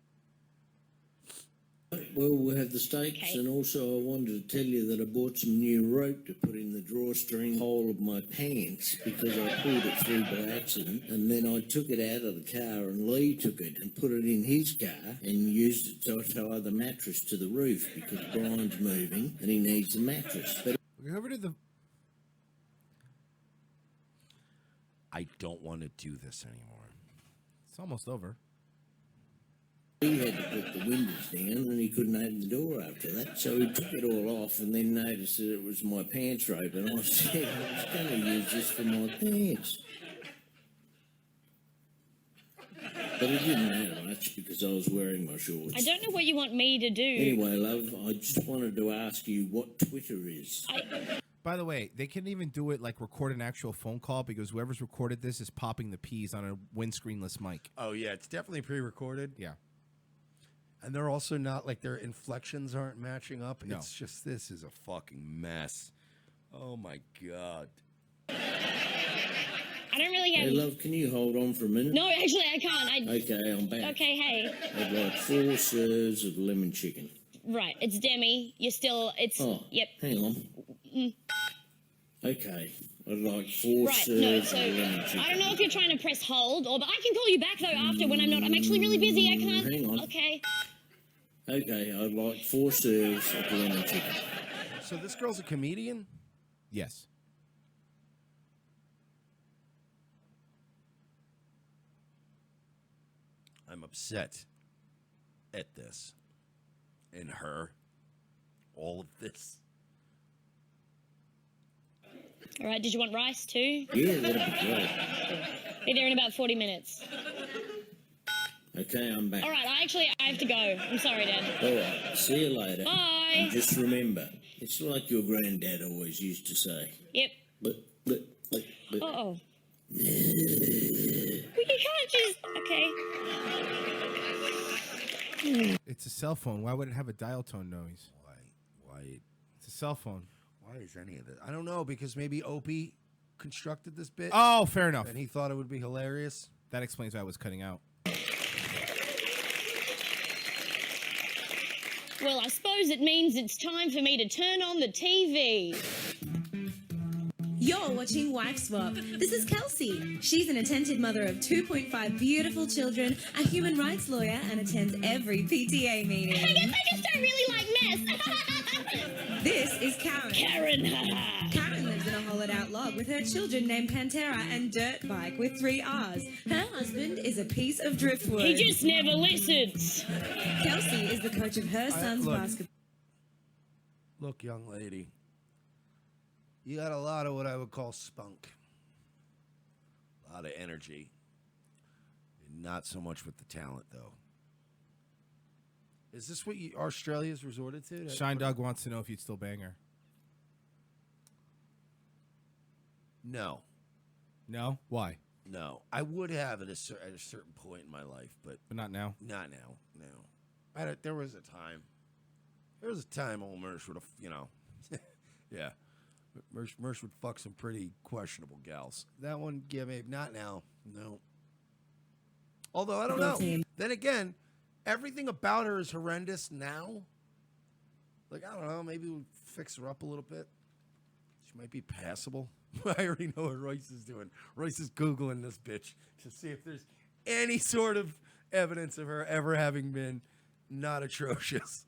Well, we'll have the steaks, Okay. and also I wanted to tell you that I bought some new rope to put in the drawstring hole of my pants because I pulled it through by accident, and then I took it out of the car, and Lee took it and put it in his car and used it to tie the mattress to the roof because Brian's moving and he needs a mattress. But We're over to the. I don't want to do this anymore. It's almost over. he had to put the windows down and he couldn't open the door after that, so he took it all off and then noticed that it was my pants rope, and I said I was going to use this for my pants. But it didn't matter much because I was wearing my shorts. I don't know what you want me to do. Anyway, love, I just wanted to ask you what Twitter is. By the way, they can even do it like record an actual phone call because whoever's recorded this is popping the peas on a windscreenless mic. Oh, yeah, it's definitely pre-recorded. Yeah. And they're also not, like, their inflections aren't matching up. No. It's just, this is a fucking mess. Oh, my God. I don't really have... Hey, love, can you hold on for a minute? No, actually, I can't. Okay, I'm back. Okay, hey. I'd like 4 serves of lemon chicken. Right, it's Demi. You're still... It's... Oh, Yep. hang on. Mm. Okay, I'd like 4 Right, serves no, of so lemon chicken. I don't know if you're trying to press hold or... But I can call you back, though, after when I'm not... I'm actually really busy. I can't... Hang on. Okay. Okay, I'd like 4 serves of lemon chicken. So this girl's a comedian? Yes. I'm upset at this. And her. All of this. All right, did you want rice, too? Yeah, that'd be great. Be there in about 40 minutes. Okay, I'm back. All right, I have to go. I'm sorry, Dad. All right, see you later. Bye. And just remember, it's like your granddad always used to say. Yep. But. Uh-oh. Well, you can't just... Okay. It's a cell phone. Why would it have a dial tone noise? Why? It's a cell phone. Why is any of this? I don't know, because maybe Opie constructed this bit. Oh, fair enough. And he thought it would be hilarious. That explains why I was cutting out. Well, I suppose it means it's time for me to turn on the TV. You're watching Wife Swap. This is Kelsey. She's an attentive mother of 2.5 beautiful children, a human rights lawyer, and attends every PTA meeting. I guess I just don't really like mess. This is Karen. Karen, Karen lives in a hollowed-out log with her children named Pantera and Dirt Bike with 3 R's. Her husband is a piece of driftwood. He just never listens. Kelsey is the coach of her son's basketball. Look, young lady. You got a lot of what I would call spunk. A lot of energy. Not so much with the talent, though. Is this what Australia's resorted to? Shine Dog wants to know if you'd still bang her. No. No? Why? No. I would have at a certain point in my life, but not now? Not now, no. There was a time. There was a time old Mersh would have, yeah. Mersh would fuck some pretty questionable gals. That one, yeah, maybe not now. No. Although, I don't know. Then again, everything about her is horrendous now. Like, I don't know. Maybe we'll fix her up a little bit. She might be passable. I already know what Royce is doing. Royce is Googling this bitch to see if there's any sort of evidence of her ever having been not atrocious.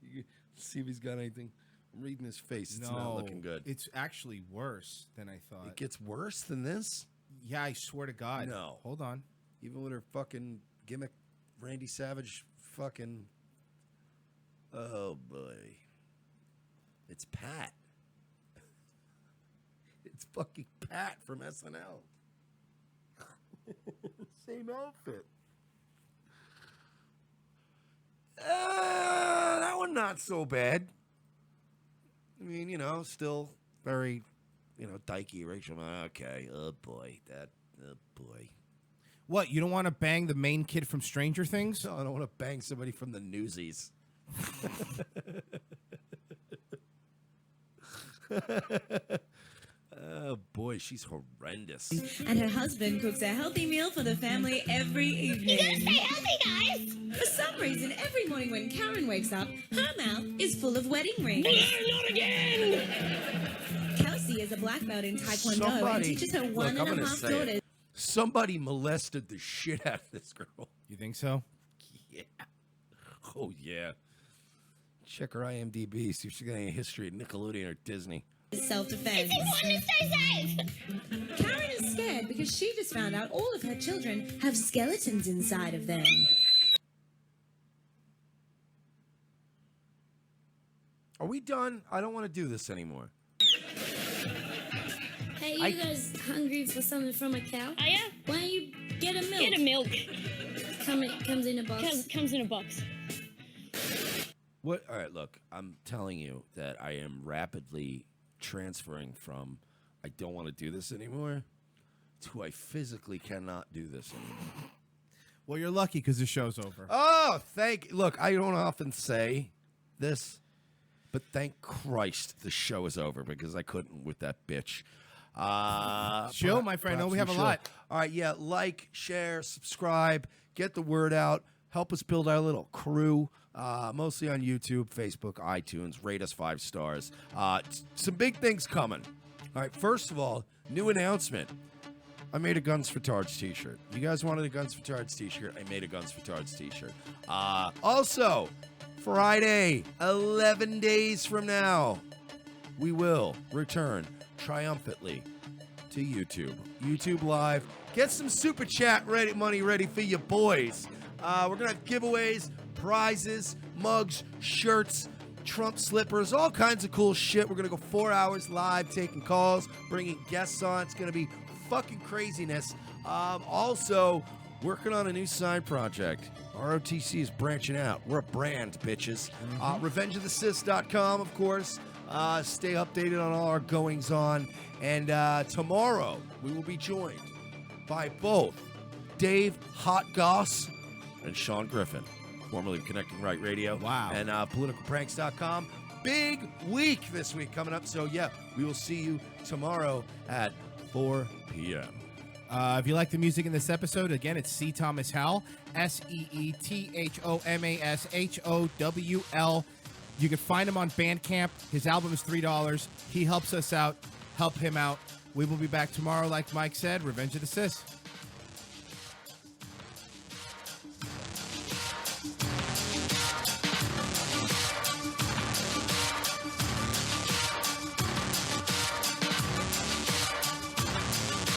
You see if he's got anything. I'm reading his face. It's not looking good. It's actually worse than I thought. It gets worse than this? Yeah, I swear to God. No. Hold on. Even with her fucking gimmick, Randy Savage fucking... Oh, boy. It's Pat. It's fucking Pat from SNL. Same outfit. That one not so bad. I mean, still very, dykey, Rachel. Okay, oh boy, oh boy. What, you don't want to bang the main kid from Stranger Things? No, I don't want to bang somebody from the Newsies. Oh boy, she's horrendous. And her husband cooks a healthy meal for the family every evening. You gotta stay healthy, guys! For some reason, every morning when Karen wakes up, her mouth is full of wedding rings. No, not again! Kelsey is a black belt in Taekwondo and teaches her one and a half daughters. Somebody molested the shit out of this girl. You think so? Yeah. Oh, yeah. Check her IMDb, see if she's got any history at Nickelodeon or Disney. Self-defense. It's important to stay safe! Karen is scared because she just found out all of her children have skeletons inside of them. Are we done? I don't want to do this anymore. Hey, you guys hungry for something from a cow? Oh, yeah? Why don't you get a milk? Get a milk. Comes in a box. Comes in a box. What? All right, look, I'm telling you that I am rapidly transferring from I don't want to do this anymore to I physically cannot do this anymore. Well, you're lucky because the show's over. Oh, look, I don't often say this, but thank Christ the show is over because I couldn't with that bitch. Chill, my friend. No, we have a lot. All right, yeah, like, share, subscribe, get the word out, help us build our little crew. Mostly on YouTube, Facebook, iTunes. Rate us 5 stars. Some big things coming. All right, first of all, new announcement. I made a Guns for Tards t-shirt. You guys wanted a Guns for Tards t-shirt? I made a Guns for Tards t-shirt. Also, Friday, 11 days from now, we will return triumphantly to YouTube. YouTube Live. Get some super chat money ready for you boys. We're going to have giveaways, prizes, mugs, shirts, Trump slippers, all kinds of cool shit. We're going to go 4 hours live taking calls, bringing guests on. It's going to be fucking craziness. Also, working on a new side project. ROTC is branching out. We're a brand, bitches. RevengeOfTheSys.com, of course. Stay updated on all our goings on. And tomorrow, we will be joined by both Dave Hot Goss and Sean Griffin, formerly of Connecting Right Radio. Wow. And politicalpranks.com. Big week this week coming up. So, yeah, we will see you tomorrow at 4 p.m. If you like the music in this episode, again, it's C. Thomas Howell, SEETHOMASHOWL. You can find him on Bandcamp. His album is $3. He helps us out. Help him out. We will be back tomorrow, like Mike said. Revenge of the Sis.